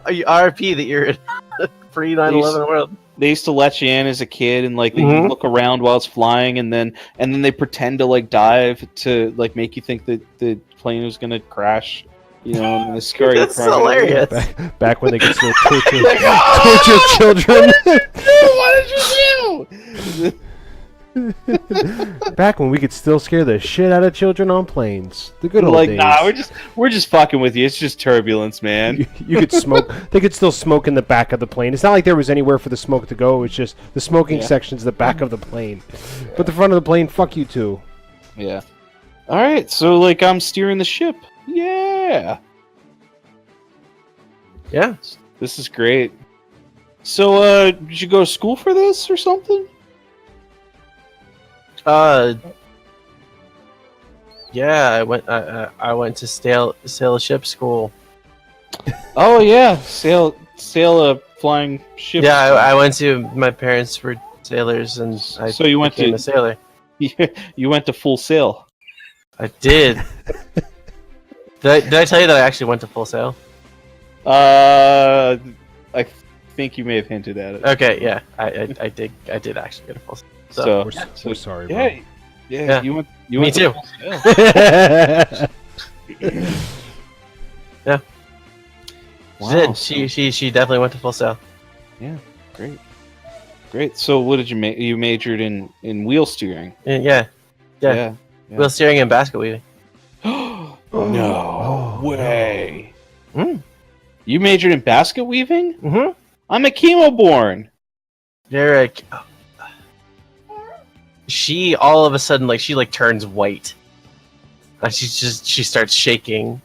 B: RP that you're in a pre-9/11 world.
C: they used to let you in as a kid, and like you
B: Mhm.
C: look around while it's flying, and then they pretend to like dive to like make you think that the plane was gonna crash. And then they scare you.
B: That's hilarious.
A: Back when they could still torture,
B: Like,
A: torture children.
C: What did you do?
A: Back when we could still scare the shit out of children on planes. The good old
C: Like,
A: days.
C: nah, we're just fucking with you. It's just turbulence, man.
A: You could smoke. They could still smoke in the back of the plane. It's not like there was anywhere for the smoke to go. It's just the smoking section's the back of the plane. But the front of the plane, fuck you too.
C: Yeah. All right, so like I'm steering the ship. Yeah.
B: Yeah.
C: This is great. So, did you go to school for this or something?
B: Yeah. I went to sail a ship school.
C: Oh yeah, sail a flying ship.
B: Yeah, I went to. My parents were sailors, and I
C: So you went
B: became
C: to-
B: a sailor.
C: You went to Full Sail.
B: I did. Did I tell you that I actually went to Full Sail?
C: I think you may have hinted at it.
B: Okay, yeah, I did actually go to Full Sail.
C: So,
A: We're sorry, bro.
C: yeah, you went. You
B: Me
C: went
B: too.
C: To Full Sail.
B: Yeah.
C: Wow.
B: She definitely went to Full Sail.
C: Great. So, what did you make? You majored in wheel steering.
B: Yeah.
C: Yeah.
B: Wheel steering and basket weaving.
C: No
A: Oh,
C: way.
B: Mm.
C: You majored in basket weaving?
B: Mm-hmm.
C: I'm a chemoborn.
B: Derek. She all of a sudden she turns white. And she starts shaking.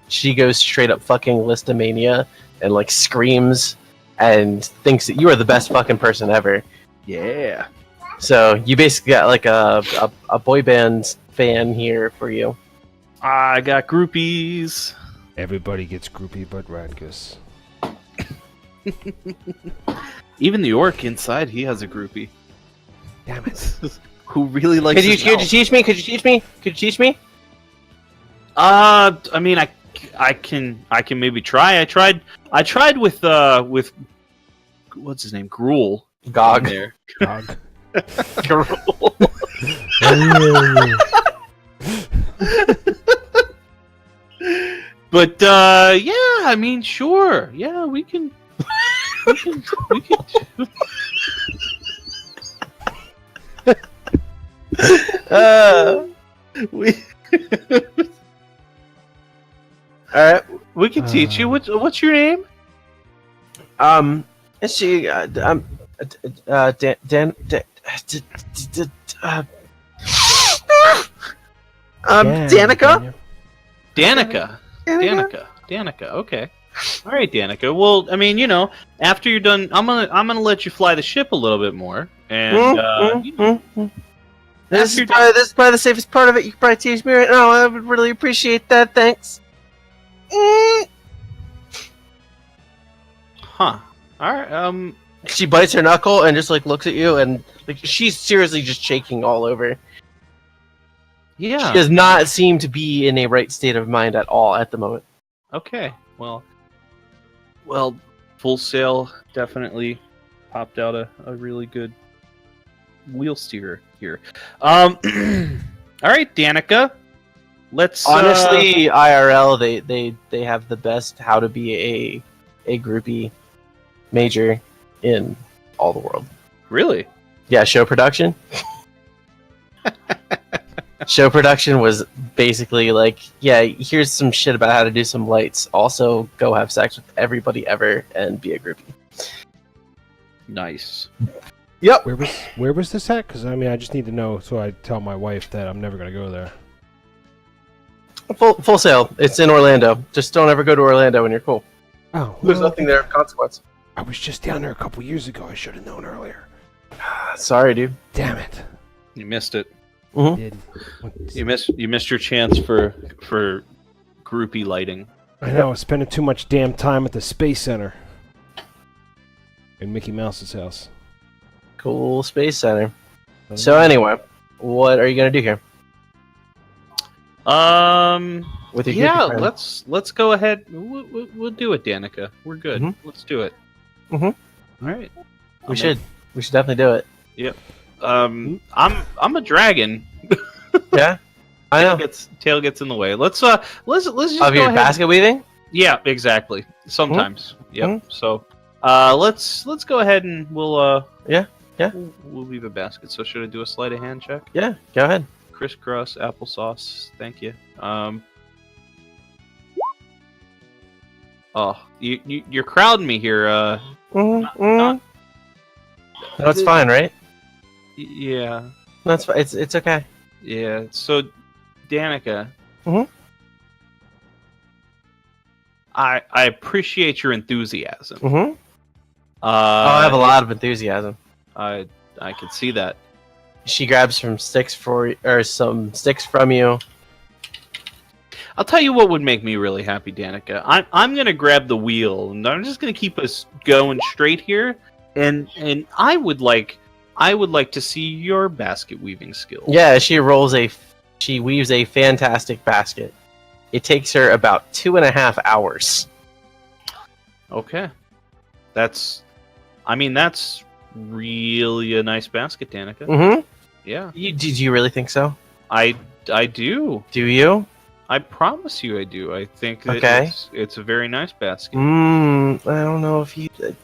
B: She goes straight up fucking listomania and screams and thinks that you are the best fucking person ever.
C: Yeah.
B: So you basically got a boy band fan here for you.
C: I got groupies.
A: Everybody gets groupie but Radkus.
C: Even the orc inside, he has a groupie.
A: Damn it.
C: Who really likes
B: Could you teach me? Could you teach me? Could you teach me?
C: I mean, I can maybe try. I tried with what's his name? Gruel.
B: Gog.
C: There.
A: Dog.
B: Gruel.
C: But yeah, I mean, sure. Yeah, we can We
B: All right.
C: we can teach you. What's your name?
B: Is she Dan Danica?
C: Danica. Okay. All right, Danica. Well, I mean, after you're done, I'm gonna let you fly the ship a little bit more, and
B: This is probably the safest part of it. You can probably teach me right now. I would really appreciate that. Thanks.
C: Huh. All right.
B: She bites her knuckle and just looks at you, and she's seriously just shaking all over.
C: Yeah.
B: She does not seem to be in a right state of mind at all at the moment.
C: Okay. Well, Full Sail definitely popped out a really good wheel steer here. All right, Danica. Let's
B: Honestly, IRL, they have the best how to be a groupie major in all the world.
C: Really?
B: Yeah, show production. Show production was basically here's some shit about how to do some lights. Also, go have sex with everybody ever and be a groupie.
C: Nice.
B: Yep.
A: Where was this at? Because I just need to know so I tell my wife that I'm never gonna go there.
B: Full Sail. It's in Orlando. Just don't ever go to Orlando when you're cool.
A: Oh,
B: There's nothing there of consequence.
A: I was just down there a couple years ago. I should have known earlier.
B: Sorry, dude.
A: Damn it.
C: You missed it.
A: Did.
C: You missed your chance for groupie lighting.
A: I know. I was spending too much damn time at the Space Center in Mickey Mouse's house.
B: Cool Space Center. So anyway, what are you gonna do here? With your
C: yeah,
B: groupie friend?
C: let's go ahead. We'll do it, Danica. We're good.
B: Mhm.
C: Let's do it.
B: Mhm.
C: All right.
B: We should definitely do it.
C: Yep. I'm a dragon.
B: Yeah, I know.
C: Tail gets in the way. Let's just
B: Of
C: go
B: your
C: ahead.
B: basket weaving?
C: Yeah, exactly. Sometimes. Yep.
B: Mhm.
C: So, let's go ahead and we'll
B: Yeah.
C: we'll leave a basket. So should I do a sleight of hand check?
B: Yeah, go ahead.
C: Crisscross applesauce. Thank you. Oh, you're crowding me here.
B: No, it's fine, right?
C: Yeah.
B: No, it's fine. It's okay.
C: Yeah. So, Danica.
B: Mhm.
C: I appreciate your enthusiasm.
B: Mm-hmm. I have a lot of enthusiasm.
C: I could see that.
B: She grabs some sticks from you.
C: I'll tell you what would make me really happy, Danica. I'm gonna grab the wheel, and I'm just gonna keep us going straight here. And I would like to see your basket weaving skills.
B: Yeah, she weaves a fantastic basket. It takes her about 2.5 hours.
C: Okay, that's really a nice basket, Danica.
B: Mm-hmm.
C: Yeah,
B: Did you really think so?
C: I do.
B: Do you?
C: I promise you, I do. I think that
B: Okay.
C: it's a very nice basket.
B: I don't know if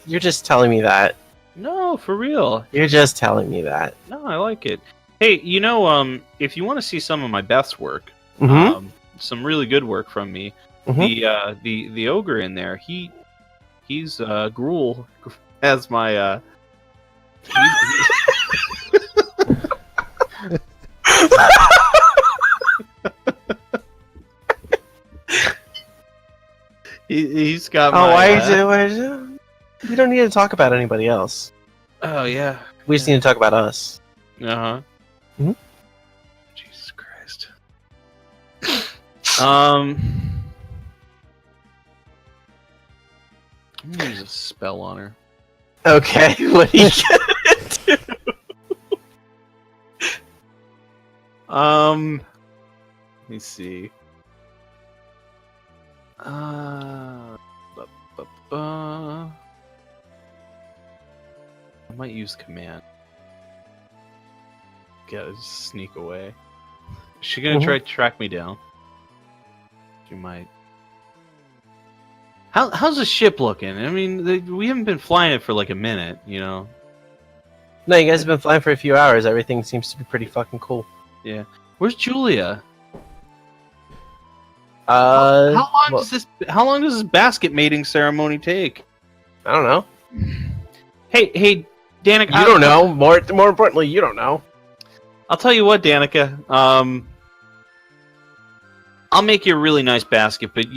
B: you're just telling me that.
C: No, for real.
B: You're just telling me that.
C: No, I like it. Hey, if you want to see some of my best work,
B: Mm-hmm.
C: some really good work from me,
B: Mhm.
C: the ogre in there, he's Gruel as my he's got my
B: why is it? We don't need to talk about anybody else.
C: oh yeah.
B: We just need to talk about us.
C: Uh-huh.
B: Mhm.
C: Jesus Christ. I'm gonna use a spell on her.
B: Okay, what are you gonna do?
C: Let me see. I might use command. Gotta just sneak away. Is she gonna try to track me down? She might. How's the ship looking? I mean, we haven't been flying it for like a minute, you know.
B: No, you guys have been flying for a few hours. Everything seems to be pretty fucking cool.
C: Yeah. Where's Julia?
B: Well,
C: How long does this basket mating ceremony take?
B: I don't know.
C: Hey, Danica.
B: You don't know. More importantly, you don't know.
C: I'll tell you what, Danica. I'll make you a really nice basket, but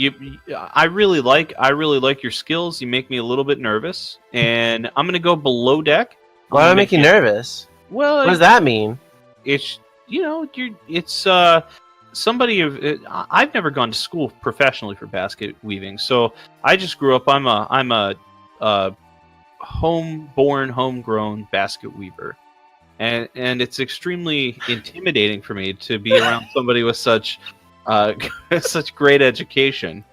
C: I really like your skills. You make me a little bit nervous, and I'm gonna go below deck.
B: Why do I make you nervous?
C: Well,
B: what does that mean?
C: It's somebody of. I've never gone to school professionally for basket weaving, so I just grew up. I'm a homegrown basket weaver, and it's extremely intimidating for me to be around somebody with such great education.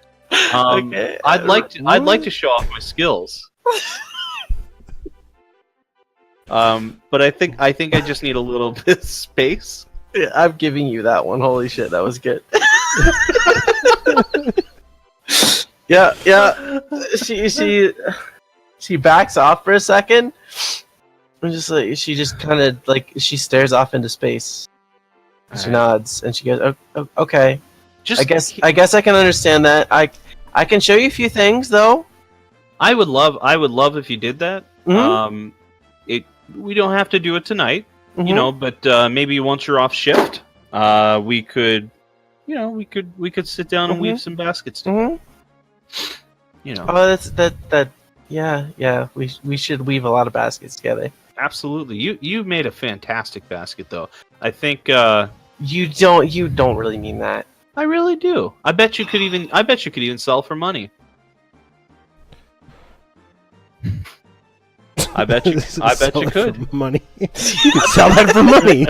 B: Okay.
C: I'd like to show off my skills. But I think I just need a little bit of space.
B: Yeah, I'm giving you that one. Holy shit, that was good. Yeah. She backs off for a second. And just like she just kind of like she stares off into space. She nods and she goes, oh, "Okay, I guess I can understand that. I can show you a few things though.
C: I would love if you did that.
B: Mm-hmm.
C: We don't have to do it tonight,
B: Mm-hmm.
C: but maybe once you're off shift, we could sit down and weave some baskets together.
B: Mm-hmm. Oh, that. Yeah. We should weave a lot of baskets together.
C: Absolutely. You made a fantastic basket, though. I think
B: You don't really mean that.
C: I really do. I bet you could even sell for money. I bet you could.
A: For money. You could sell that for money.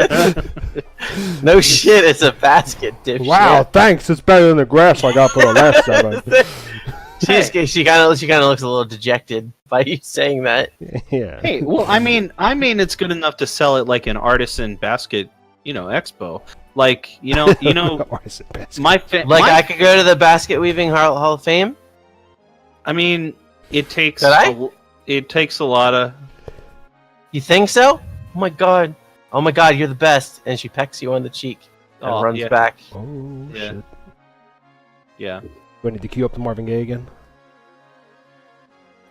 B: No shit, it's a basket, dipshit.
A: Wow, thanks. It's better than the grass I got for the last time.
B: She kind of looks a little dejected by you saying that.
A: Yeah.
C: Hey, well, I mean, it's good enough to sell it like an artisan basket, expo. Like,
A: Artisan basket.
B: I could go to the basket weaving Hall of Fame.
C: I mean, it takes
B: Could
C: a lot of.
B: You think so? Oh my god, you're the best! And she pecks you on the cheek and runs back.
A: Oh
C: Yeah.
A: shit.
C: Yeah.
A: Do I need to queue up the Marvin Gaye again?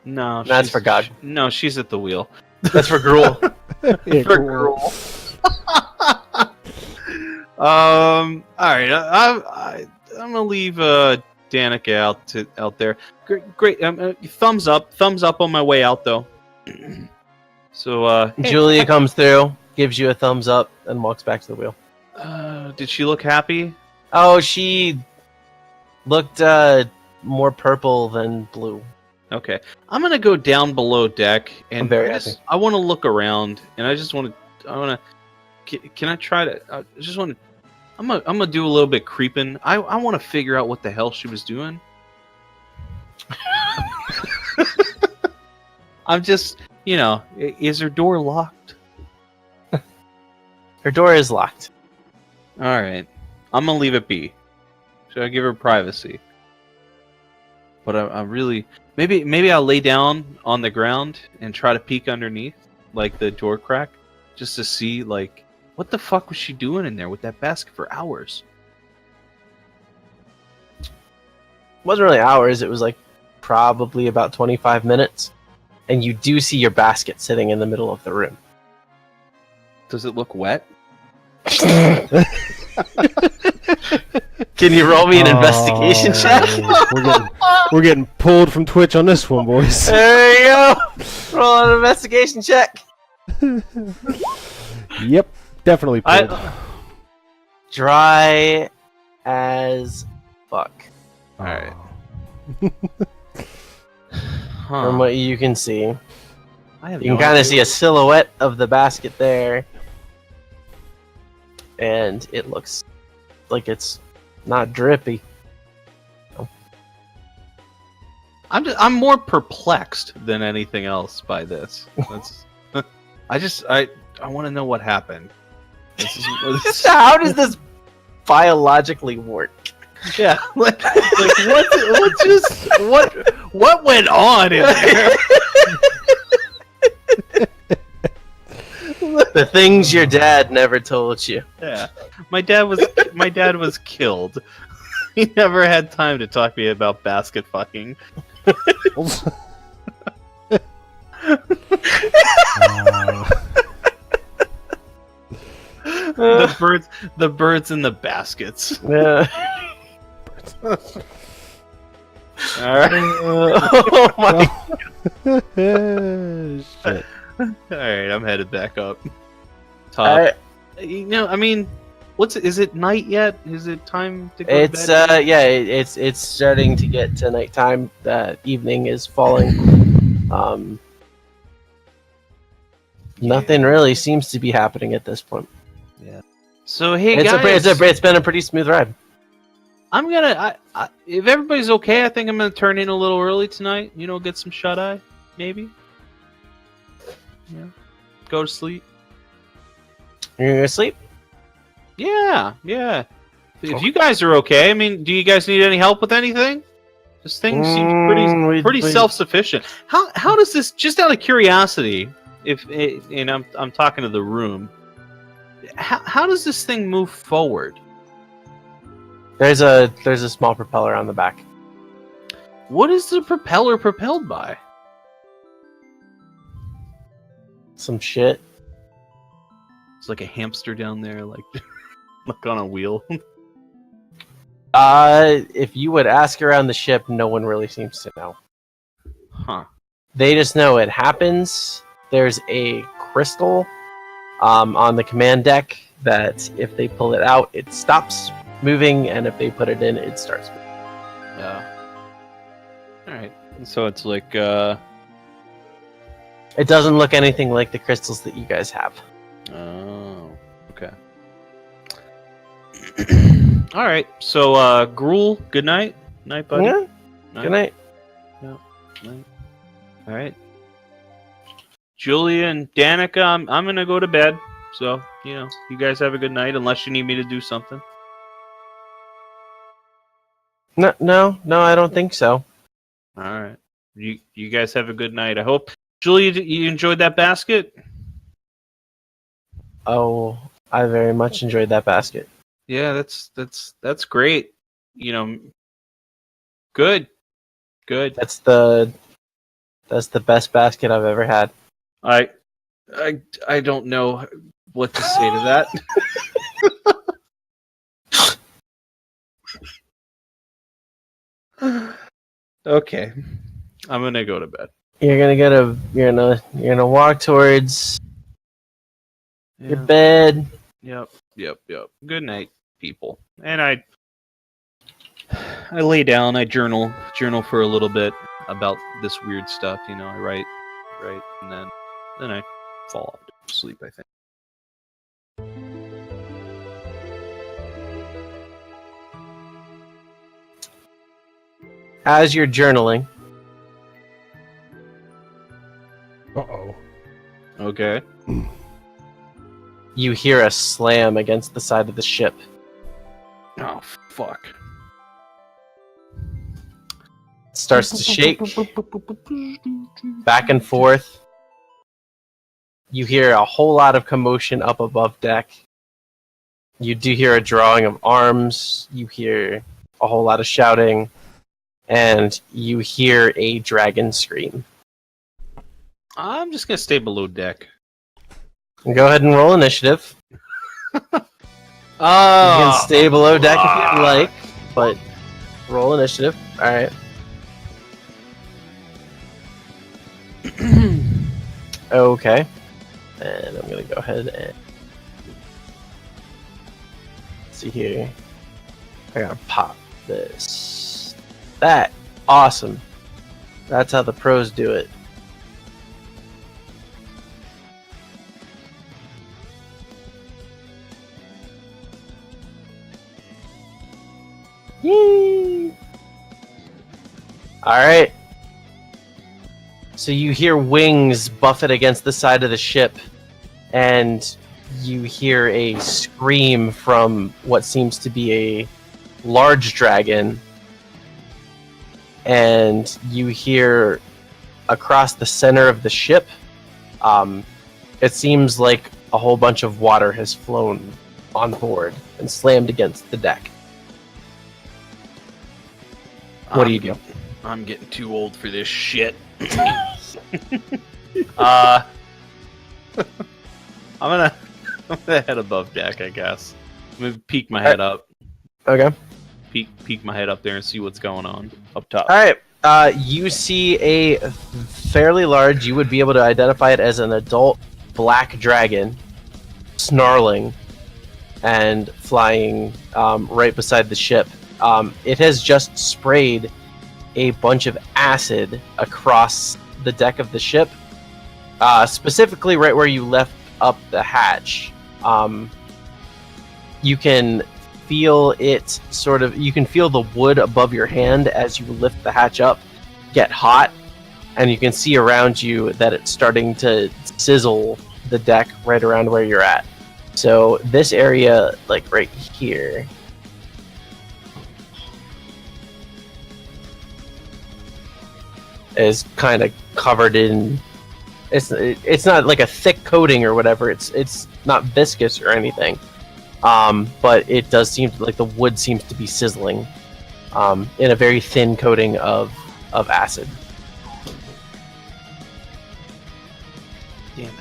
C: No,
B: That's for God.
C: No, she's at the wheel.
B: That's for Gruel.
A: Yeah,
C: For
A: cool.
C: Gruel. All right. I'm gonna leave Danica out there. Great. Thumbs up on my way out though. So
B: Julia comes through, gives you a thumbs up, and walks back to the wheel.
C: did she look happy?
B: Oh, she looked more purple than blue.
C: Okay, I'm gonna go down below deck, and
B: I'm very happy.
C: I want to look around, and I want to. Can I try to? I just want to. I'm gonna do a little bit creeping. I want to figure out what the hell she was doing. I'm just, is her door locked?
B: Her door is locked.
C: All right, I'm gonna leave it be. Should I give her privacy? But I really maybe I'll lay down on the ground and try to peek underneath, like the door crack, just to see like what the fuck was she doing in there with that basket for hours?
B: It wasn't really hours. It was like probably about 25 minutes. And you do see your basket sitting in the middle of the room.
C: Does it look wet?
B: Can you roll me an investigation check?
A: We're getting pulled from Twitch on this one, boys.
B: There you go. Roll an investigation check.
A: Yep, definitely pulled.
B: Dry as fuck.
A: All
C: right.
B: From what you can see, you
C: I have
B: can
C: no
B: kind
C: idea.
B: of see a silhouette of the basket there, and it looks like it's not drippy.
C: I'm more perplexed than anything else by this. I want to know what happened.
B: How does this biologically work?
C: Yeah, like what went on in there?
B: The things your dad never told you.
C: Yeah, My dad was killed. He never had time to talk to me about basket fucking. The birds in the baskets.
B: Yeah.
C: All right.
B: Oh my.
A: Shit.
C: All right, I'm headed back up. Top. I mean, is it night yet? Is it time to go
B: It's
C: to bed?
B: it's starting to get to nighttime. The evening is falling. Nothing really seems to be happening at this point.
C: Yeah. So hey
B: It's
C: guys,
B: it's been a pretty smooth ride.
C: I'm gonna. If everybody's okay, I think I'm gonna turn in a little early tonight. You know, get some shut eye, maybe. Yeah. Go to sleep.
B: You're gonna sleep?
C: Yeah. If you guys are okay, I mean, do you guys need any help with anything? This thing seems pretty self-sufficient. How does this? Just out of curiosity, and I'm talking to the room. How does this thing move forward?
B: There's a small propeller on the back.
C: What is the propeller propelled by?
B: Some shit.
C: It's like a hamster down there, like on a wheel.
B: If you would ask around the ship, no one really seems to know.
C: Huh.
B: They just know it happens. There's a crystal on the command deck that if they pull it out, it stops moving, and if they put it in, it starts moving.
C: Yeah. All right. So it's like
B: It doesn't look anything like the crystals that you guys have.
C: Oh. Okay. All right. So Gruel, good night. Night, buddy.
B: Yeah. Good night.
C: Night. All right. Julia and Danica, I'm gonna go to bed. So, you guys have a good night unless you need me to do something.
B: No, I don't think so.
C: All right. You guys have a good night. I hope Julia, you enjoyed that basket?
B: Oh, I very much enjoyed that basket.
C: Yeah, that's great. Good.
B: That's the best basket I've ever had.
C: I don't know what to say to that. Okay, I'm gonna go to bed.
B: You're gonna walk towards your
C: Yeah.
B: bed.
C: Yep. Good night, people. And I lay down. I journal for a little bit about this weird stuff. I write, and then I fall off to sleep, I think.
B: As you're journaling,
A: Uh-oh.
C: Okay.
B: you hear a slam against the side of the ship.
C: Oh, fuck.
B: It starts to shake back and forth. You hear a whole lot of commotion up above deck. You do hear a drawing of arms. You hear a whole lot of shouting. And you hear a dragon scream.
C: I'm just gonna stay below deck.
B: Go ahead and roll initiative. You can stay below deck if you'd like, but roll initiative. Alright. Okay. And I'm gonna go ahead and see here. I gotta pop this. That awesome. That's how the pros do it. Yay! Alright. So you hear wings buffet against the side of the ship, and you hear a scream from what seems to be a large dragon, and you hear across the center of the ship, it seems like a whole bunch of water has flown on board and slammed against the deck. What do you do?
C: I'm getting too old for this shit. I'm gonna head above deck, I guess. I'm gonna peek my head up.
B: Okay.
C: Peek my head up there and see what's going on up top.
B: All right. You see a fairly large. You would be able to identify it as an adult black dragon, snarling and flying right beside the ship. It has just sprayed a bunch of acid across the deck of the ship, specifically right where you left up the hatch. You can feel it you can feel the wood above your hand as you lift the hatch up get hot, and you can see around you that it's starting to sizzle the deck right around where you're at. So this area, like right here, is kind of covered in. It's not like a thick coating or whatever. It's not viscous or anything, but it does seem like the wood seems to be sizzling in a very thin coating of acid.
C: Damn it!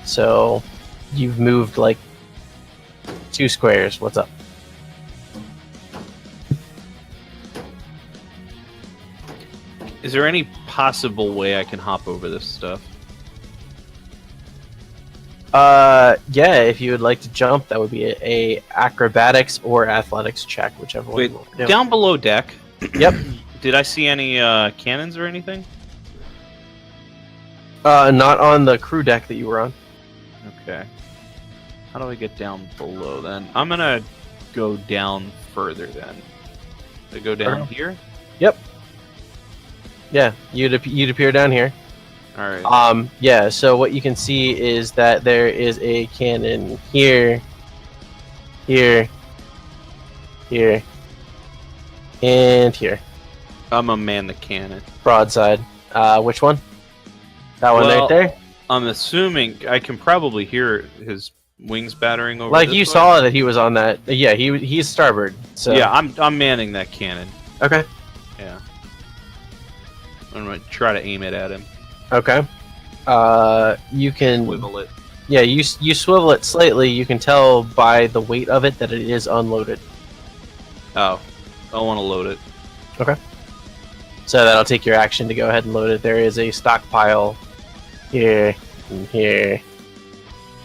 B: So you've moved like 2 squares. What's up?
C: Is there any possible way I can hop over this stuff?
B: Yeah, if you would like to jump, that would be a acrobatics or athletics check, whichever one
C: Wait,
B: you want to do.
C: down below deck.
B: Yep.
C: Did I see any cannons or anything?
B: Not on the crew deck that you were on.
C: Okay. How do I get down below then? I'm gonna go down further then. I go down here?
B: Yep. Yeah, you'd appear down here.
C: Alright.
B: Yeah, so what you can see is that there is a cannon here, here, here, and here.
C: I'm a man the cannon.
B: Broadside. Which one? That one right there?
C: I'm assuming I can probably hear his wings battering over
B: Like
C: this
B: you
C: way.
B: saw that he was on that. Yeah, he's starboard. So
C: Yeah, I'm manning that cannon.
B: Okay.
C: Yeah. I'm gonna try to aim it at him.
B: Okay. You can
C: Swivel it.
B: Yeah, you swivel it slightly. You can tell by the weight of it that it is unloaded.
C: Oh. I want to load it.
B: Okay. So that'll take your action to go ahead and load it. There is a stockpile here, and here,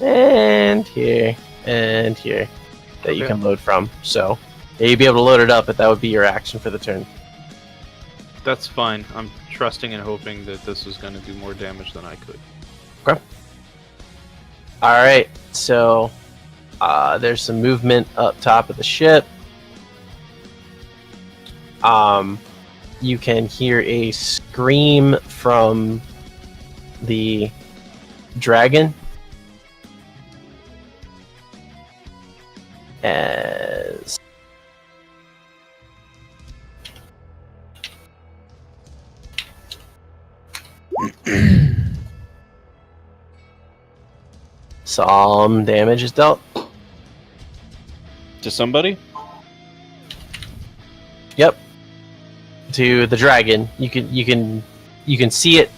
B: and here, and here that you
C: Okay.
B: can load from. So yeah, you'd be able to load it up, but that would be your action for the turn.
C: That's fine. I'm trusting and hoping that this is going to do more damage than I could.
B: Okay. All right. So there's some movement up top of the ship. You can hear a scream from the dragon as some damage is dealt.
C: To somebody?
B: Yep. To the dragon. You can see it.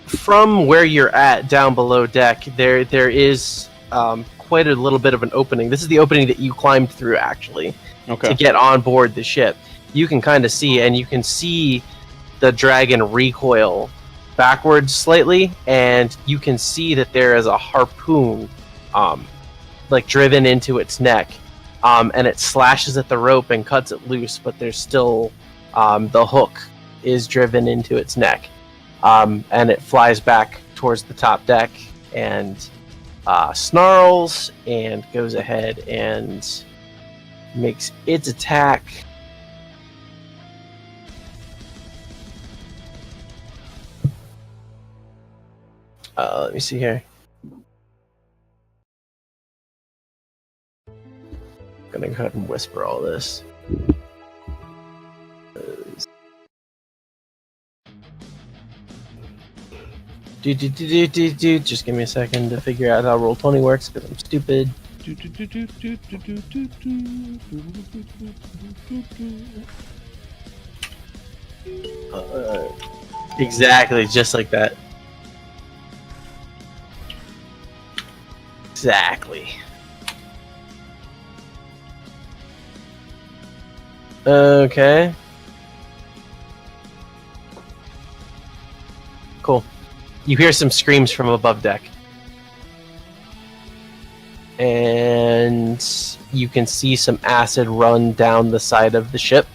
B: From where you're at down below deck, there is quite a little bit of an opening. This is the opening that you climbed through actually to get on board the ship. You can kind of see, and you can see the dragon recoil backwards slightly, and you can see that there is a harpoon like driven into its neck. And it slashes at the rope and cuts it loose, but there's still the hook is driven into its neck, and it flies back towards the top deck and snarls and goes ahead and makes its attack. Let me see here. Gonna go ahead and whisper all this. Just give me a second to figure out how Roll20 works because I'm stupid. Exactly, just like that. Exactly. Okay. Cool. You hear some screams from above deck. And you can see some acid run down the side of the ship.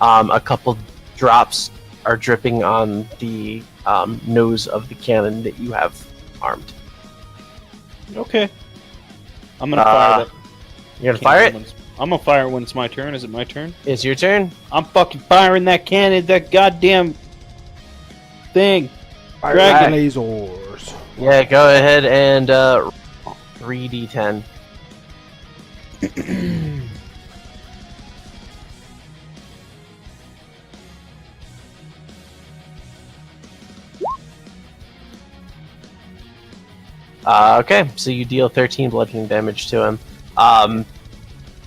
B: A couple drops are dripping on the nose of the cannon that you have armed.
C: Okay. I'm gonna fire that.
B: You're gonna fire it?
C: I'm gonna fire it when it's my turn. Is it my turn?
B: It's your turn.
C: I'm fucking firing that cannon, that goddamn thing.
B: Dragon
A: lasers.
B: Yeah, go ahead and 3d10. Okay, so you deal 13 bludgeoning damage to him.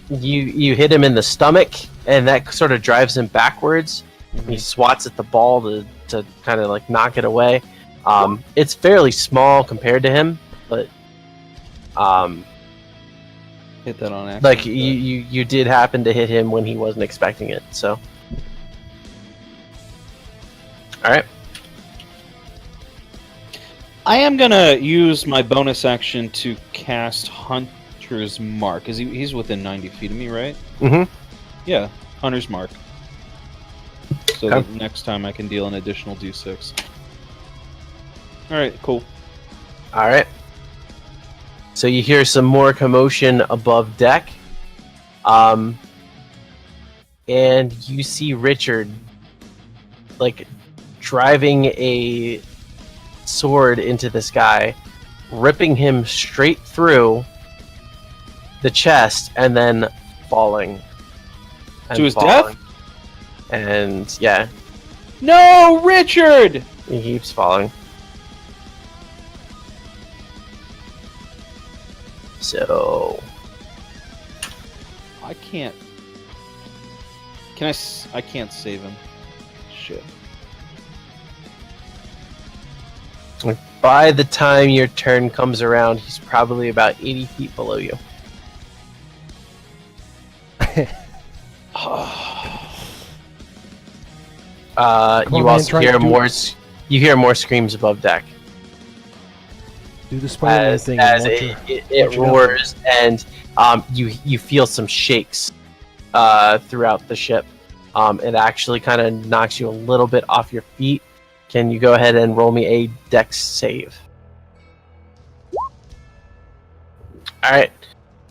B: You hit him in the stomach, and that sort of drives him backwards. He swats at the ball to kind of like knock it away. It's fairly small compared to him, but
C: hit that on accident.
B: like you did happen to hit him when he wasn't expecting it. So, all right.
C: I am gonna use my bonus action to cast Hunter's Mark. He's within 90 feet of me, right?
B: Mm-hmm.
C: Yeah, Hunter's Mark. So
B: Okay.
C: that next time I can deal an additional d6. Alright, cool.
B: All right. So you hear some more commotion above deck. And you see Richard like driving a sword into this guy, ripping him straight through the chest and then falling.
C: To his death?
B: And yeah,
C: No, Richard!
B: he keeps falling. So
C: I can't. I can't save him. Shit.
B: by the time your turn comes around, he's probably about 80 feet below you. You also hear more. You hear more screams above deck
A: Do the Spider-Man thing.
B: as
A: And
B: it roars, and you feel some shakes throughout the ship. It actually kind of knocks you a little bit off your feet. Can you go ahead and roll me a dex save? All right.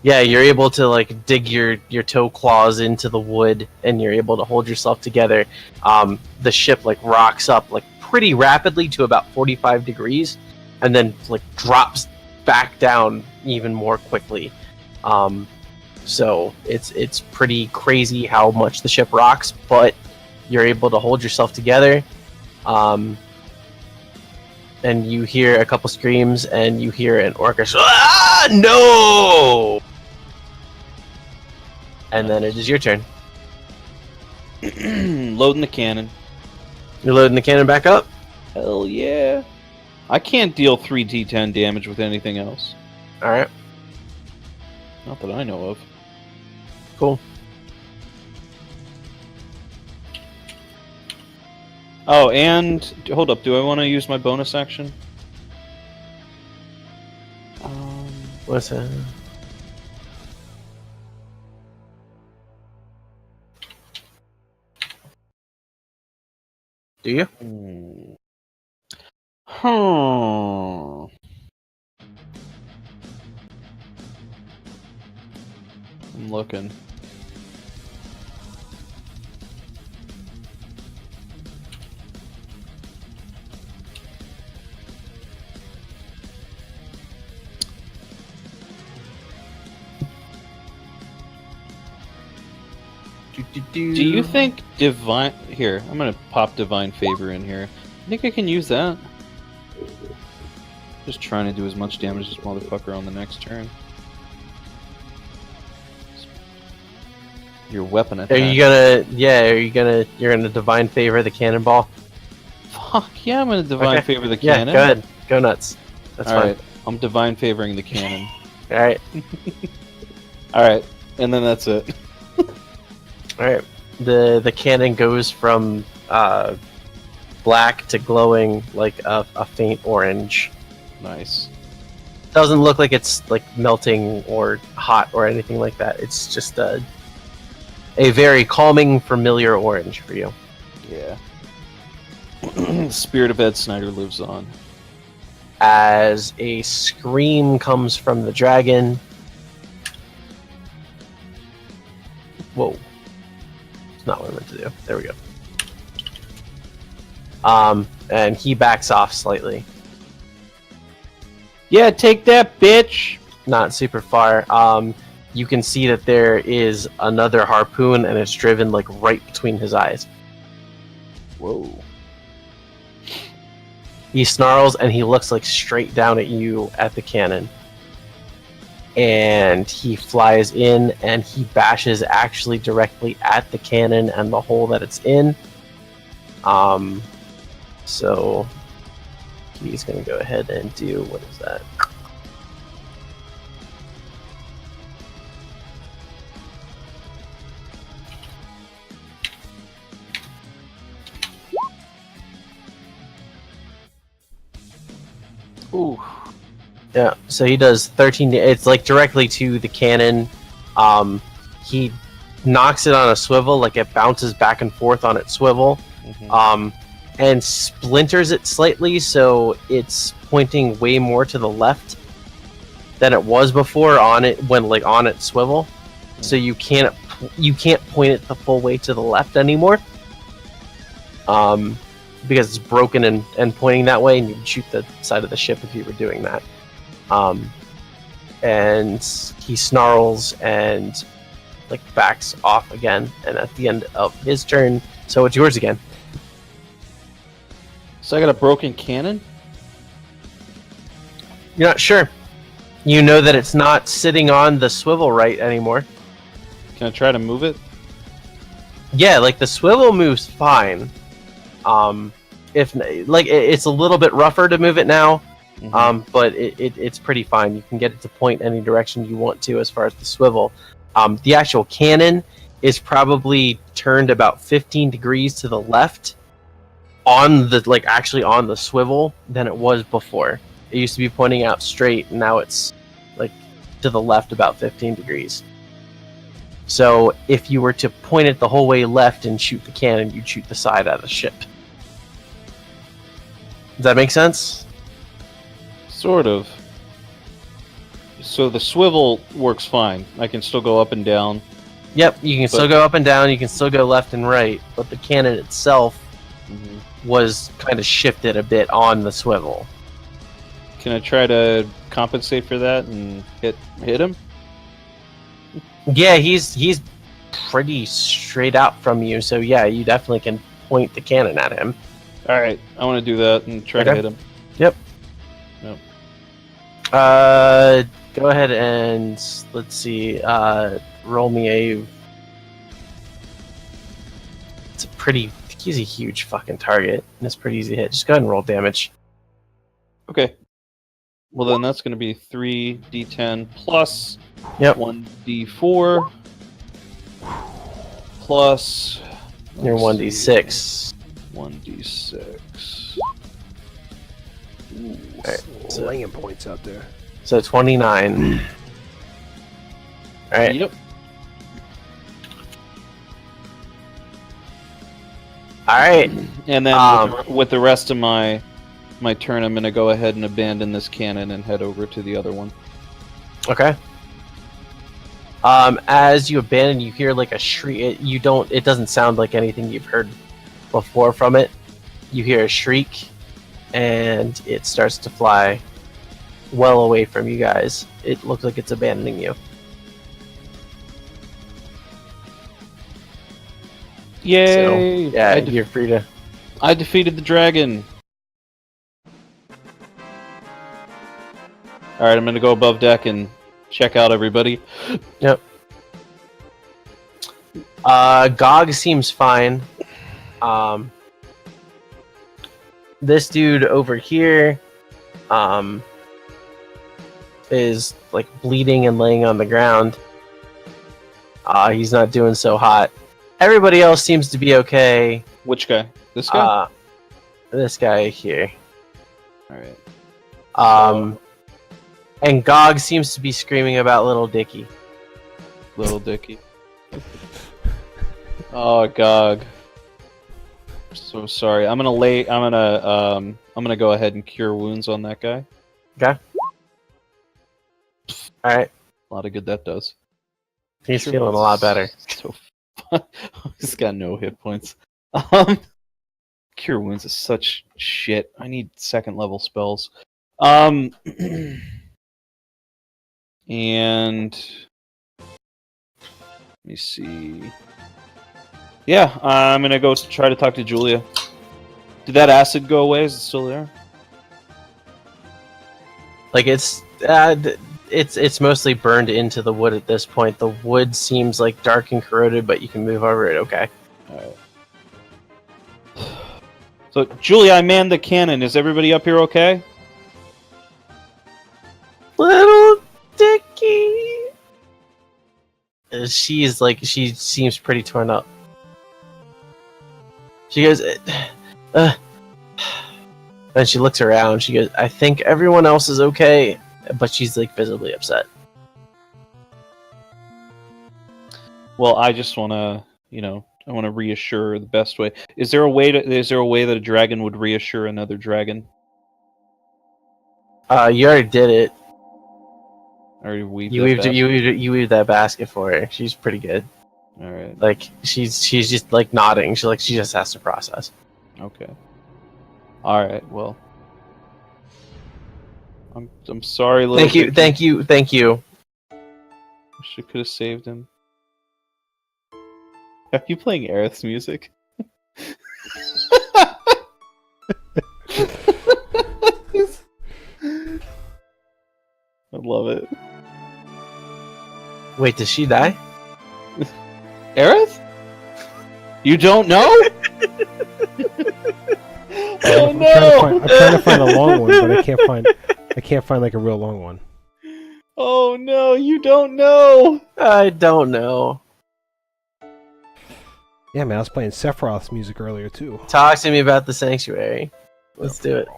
B: Yeah, you're able to like dig your toe claws into the wood, and you're able to hold yourself together. The ship like rocks up like pretty rapidly to about 45 degrees, and then like drops back down even more quickly. So it's pretty crazy how much the ship rocks, but you're able to hold yourself together. And you hear a couple screams, and you hear an orchestra. Ah, no! And then it is your turn.
C: Loading the cannon.
B: You're loading the cannon back up?
C: Hell yeah. I can't deal 3d10 damage with anything else.
B: Alright,
C: Not that I know of.
B: cool.
C: Oh, and hold up. Do I want to use my bonus action?
B: What's that? Do you?
C: Huh. I'm looking. Do you think divine... Here, I'm going to pop divine favor in here. I think I can use that. Just trying to do as much damage as this motherfucker on the next turn. Your weapon attack.
B: You're gonna divine favor the cannonball?
C: Fuck yeah, I'm gonna divine favor the
B: Yeah,
C: cannon.
B: go ahead. Go nuts. That's fine.
C: Alright, I'm divine favoring the cannon.
B: Alright.
C: Alright, and then that's it.
B: Alright. The cannon goes from black to glowing like a faint orange.
C: Nice.
B: Doesn't look like it's like melting or hot or anything like that. It's just a very calming, familiar orange for you.
C: Yeah. Spirit of Ed Snyder lives on.
B: As a scream comes from the dragon. Whoa. It's not what I meant to do. There we go. And he backs off slightly.
C: Yeah, take that, bitch!
B: Not super far. You can see that there is another harpoon, and it's driven like right between his eyes.
C: Whoa.
B: He snarls and he looks like straight down at you at the cannon. And he flies in and he bashes actually directly at the cannon and the hole that it's in. So he's gonna go ahead and do, what is that?
C: Ooh.
B: Yeah, so he does 13. It's like directly to the cannon. He knocks it on a swivel, like it bounces back and forth on its swivel, and splinters it slightly, so it's pointing way more to the left than it was before on it when like on its swivel. So you can't point it the full way to the left anymore. Because it's broken and pointing that way, and you'd shoot the side of the ship if you were doing that. And he snarls and like backs off again, and at the end of his turn, so it's yours again.
C: So I got a broken cannon?
B: You're not sure. You know that it's not sitting on the swivel right anymore.
C: Can I try to move it?
B: Yeah, like the swivel moves fine. If like it's a little bit rougher to move it now, but it's pretty fine. You can get it to point any direction you want to as far as the swivel. The actual cannon is probably turned about 15 degrees to the left on the actually on the swivel than it was before. It used to be pointing out straight, and now it's like to the left about 15 degrees. So if you were to point it the whole way left and shoot the cannon, you'd shoot the side out of the ship. Does that make sense?
C: Sort of. So the swivel works fine. I can still go up and down.
B: Yep, you can still go up and down, you can still go left and right, but the cannon itself was kind of shifted a bit on the swivel.
C: Can I try to compensate for that and hit him?
B: Yeah, he's pretty straight out from you, so yeah, you definitely can point the cannon at him.
C: Alright, I want to do that and try to hit him.
B: Yep.
C: Yep.
B: Go ahead and, let's see, roll me a... It's a pretty... He's a huge fucking target, and it's pretty easy to hit. Just go ahead and roll damage.
C: Okay. Well, then that's going to be 3d10 plus 1d4 plus...
B: Your 1d6.
C: 1d6.
B: Alright,
A: So laying points out there.
B: So 29. Alright.
C: Yep.
B: Alright.
C: And then with the rest of my turn, I'm going to go ahead and abandon this cannon and head over to the other one.
B: Okay. As you abandon, you hear like a shriek. It doesn't sound like anything you've heard before from it. You hear a shriek, and it starts to fly well away from you guys. It looks like it's abandoning you.
C: Yay!
B: So, yeah, you're free to...
C: I defeated the dragon. All right, I'm gonna go above deck and check out everybody.
B: Yep. Gog seems fine. This dude over here, is like bleeding and laying on the ground. He's not doing so hot. Everybody else seems to be okay.
C: Which guy? This guy?
B: This guy here.
C: All right.
B: And Gog seems to be screaming about Little Dicky.
C: Little Dicky. Oh, Gog. So sorry. I'm gonna go ahead and cure wounds on that guy.
B: Okay. All right.
C: A lot of good that does.
B: He's feeling a lot better.
C: So he's got no hit points. Cure wounds is such shit. I need second level spells. And let me see. Yeah, I'm gonna go try to talk to Julia. Did that acid go away? Is it still there?
B: Like it's mostly burned into the wood at this point. The wood seems like dark and corroded, but you can move over it. Okay.
C: All right. So, Julia, I manned the cannon. Is everybody up here okay?
B: Little Dicky. She's like, she seems pretty torn up. She goes, and she looks around. She goes, I think everyone else is okay, but she's like visibly upset.
C: Well, I just want to, I want to reassure the best way. Is there a way that a dragon would reassure another dragon?
B: You already did it.
C: I already weaved
B: you weaved that basket for her. She's pretty good.
C: All right.
B: Like she's just like nodding. She just has to process.
C: Okay. All right. Well, I'm sorry, little.
B: Thank you.
C: Wish I could have saved him. Are you playing Aerith's music? I love it.
B: Wait, does she die?
C: Aerith? You don't know? Oh no!
A: I'm trying to find a long one, but I can't find like a real long one.
C: Oh no, you don't know!
B: I don't know.
A: Yeah, man, I was playing Sephiroth's music earlier too.
B: Talk to me about the sanctuary. Let's do it.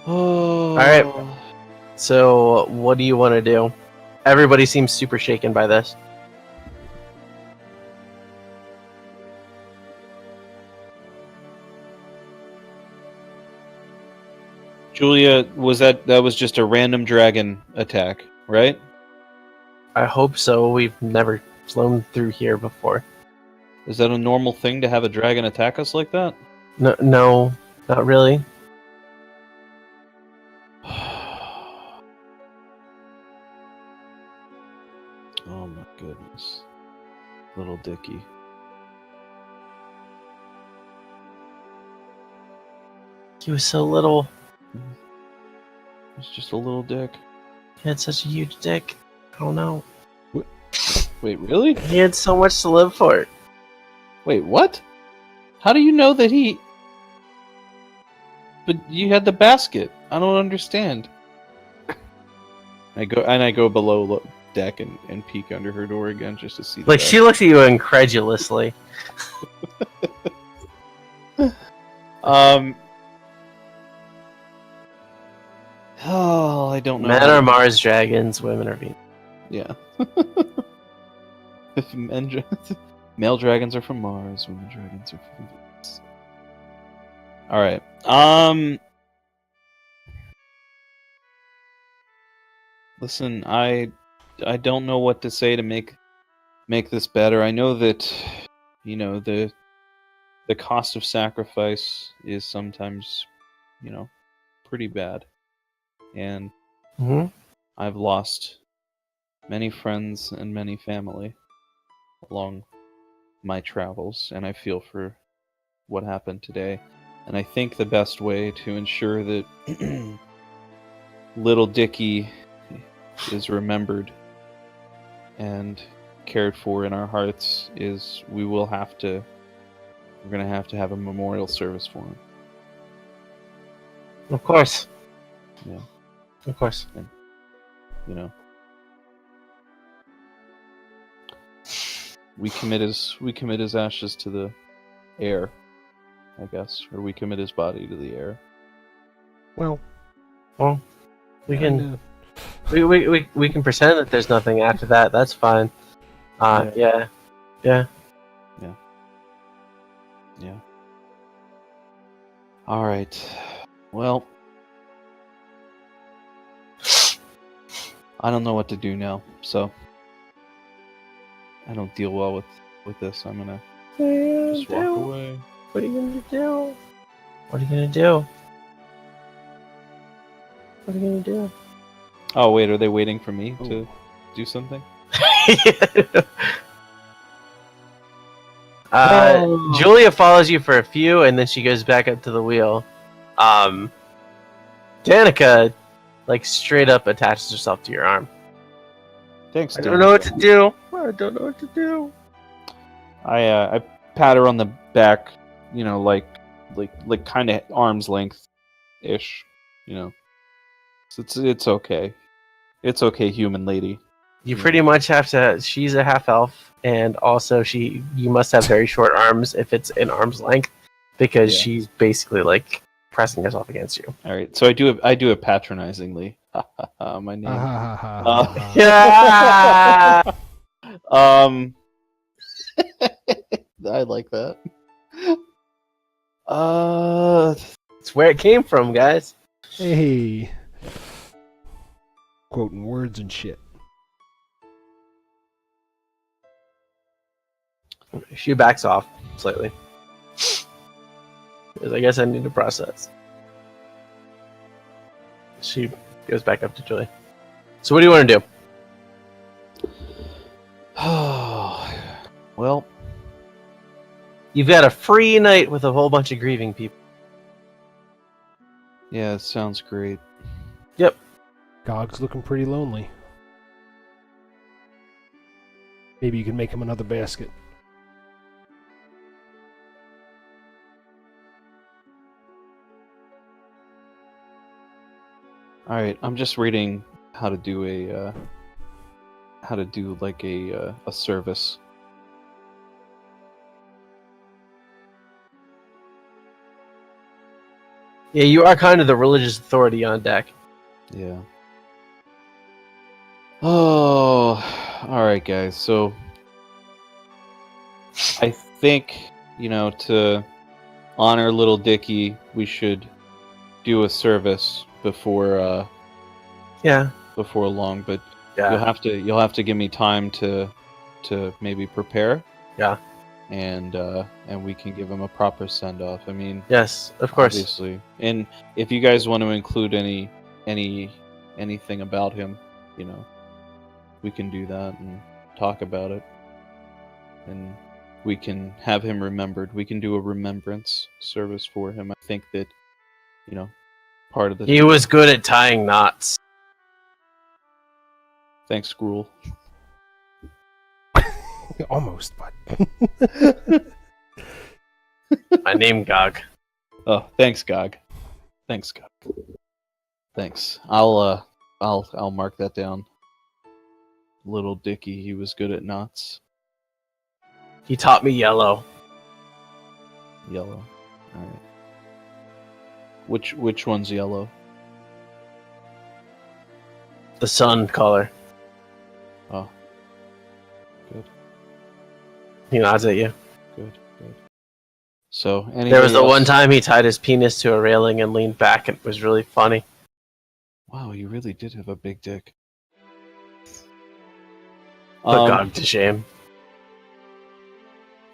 C: Oh.
B: Alright. So, what do you want to do? Everybody seems super shaken by this.
C: Julia, that was just a random dragon attack, right?
B: I hope so. We've never flown through here before.
C: Is that a normal thing to have a dragon attack us like that?
B: No, not really.
C: Oh my goodness. Little Dicky.
B: He was so little.
C: He's just a little dick.
B: He had such a huge dick. I don't know.
C: Wait, really?
B: He had so much to live for.
C: Wait, what? How do you know that he... But you had the basket. I don't understand. I go below deck and peek under her door again just to see.
B: Like, she looks at you incredulously.
C: Oh, I don't know.
B: Men are Mars dragons, women are Venus.
C: Yeah. Male dragons are from Mars, women dragons are from Venus. All right. Listen, I don't know what to say to make this better. I know that the cost of sacrifice is sometimes pretty bad, and I've lost many friends and many family along my travels, and I feel for what happened today. And I think the best way to ensure that little Dicky is remembered and cared for in our hearts is we're going to have a memorial service for him.
B: Of course.
C: Yeah.
B: Of course.
C: And, you know, we commit his ashes to the air, I guess, or we commit his body to the air.
A: Well,
B: we can we can pretend that there's nothing after that. That's fine. Yeah.
C: All right. Well, I don't know what to do now, so I don't deal well with this. I'm gonna just walk away.
B: What are you gonna do? What are you gonna do? What are you gonna do?
C: Oh wait, are they waiting for me to do something?
B: Julia follows you for a few, and then she goes back up to the wheel. Danica, like, straight up attaches herself to your arm.
C: Thanks.
B: I don't know what to do. I don't know what to do.
C: I pat her on the back, you know, like kind of arm's length ish, you know. So it's okay. It's okay, human lady.
B: You pretty much have to. She's a half elf, and also you must have very short arms if it's in arm's length, because she's basically like pressing herself against you.
C: All right, so I do it patronizingly. My name.
B: Yeah.
C: I like that.
B: It's where it came from, guys.
A: Hey. Quoting words and shit.
B: She backs off slightly. Because I guess I need to process. She goes back up to Julie. So what do you want to do?
C: Well,
B: you've got a free night with a whole bunch of grieving people.
C: Yeah, it sounds great.
B: Yep.
A: Gog's looking pretty lonely. Maybe you can make him another basket.
C: All right, I'm just reading how to do a service.
B: Yeah, you are kind of the religious authority on deck.
C: Yeah. Oh, all right, guys. So I think, you know, to honor little Dicky, we should do a service before long. But you'll have to give me time to maybe prepare.
B: Yeah.
C: And we can give him a proper send off. I mean,
B: yes, of course.
C: Obviously. And if you guys want to include anything about him, you know, we can do that and talk about it. And we can have him remembered. We can do a remembrance service for him. I think that, you know, part of the...
B: He was good at tying knots.
C: Thanks, Gruel.
A: Almost, but...
B: My name, Gog.
C: Oh, thanks, Gog. Thanks, Gog. Thanks. I'll mark that down. Little Dicky, he was good at knots.
B: He taught me yellow.
C: Yellow. All right. Which one's yellow?
B: The sun color.
C: Oh. Good.
B: He nods at you.
C: Good. So,
B: there was the
C: else?
B: one time he tied his penis to a railing and leaned back, and it was really funny.
C: Wow, you really did have a big dick.
B: Put Gog to shame.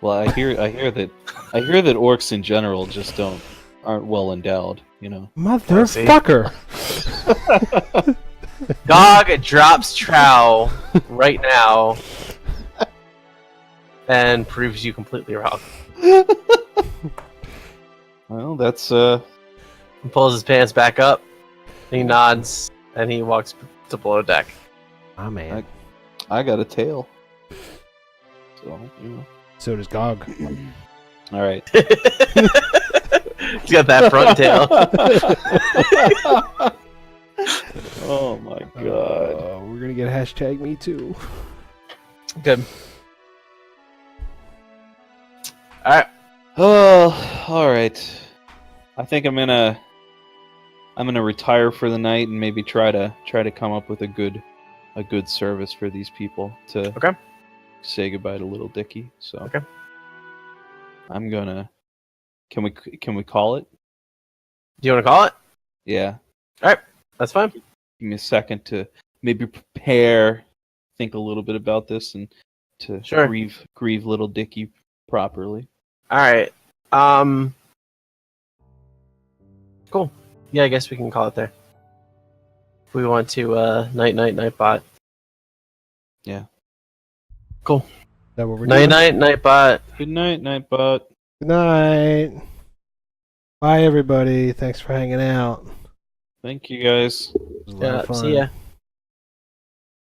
C: Well, I hear that orcs in general just aren't well endowed, you know.
A: Motherfucker!
B: Gog drops trow right now and proves you completely wrong.
D: Well, that's
B: He pulls his pants back up. He nods and he walks to below deck.
A: Ah, man.
D: I got a tail. So, you know.
A: So does Gog.
D: All right.
B: He's got that front tail.
D: Oh my god.
A: We're gonna get hashtag me too.
B: Good. All right.
D: Oh, all right. I think I'm gonna retire for the night and maybe try to come up with a good service for these people to
B: Okay.
D: say goodbye to little Dicky. So
B: Okay.
D: I'm gonna. Can we call it?
B: Do you want to call it?
D: Yeah.
B: That's fine.
D: Give me a second to maybe prepare, think a little bit about this, and to
B: Sure.
D: grieve little Dicky properly.
B: All right. Cool. Yeah, I guess we can call it there. If we want to, night bot.
D: Yeah.
B: Cool.
A: That what we're doing?
B: Night bot.
D: Good night, Nightbot.
A: Good night. Bye, everybody. Thanks for hanging out.
D: Thank you guys.
A: It was a lot
B: Yeah.
A: of fun.
B: See ya.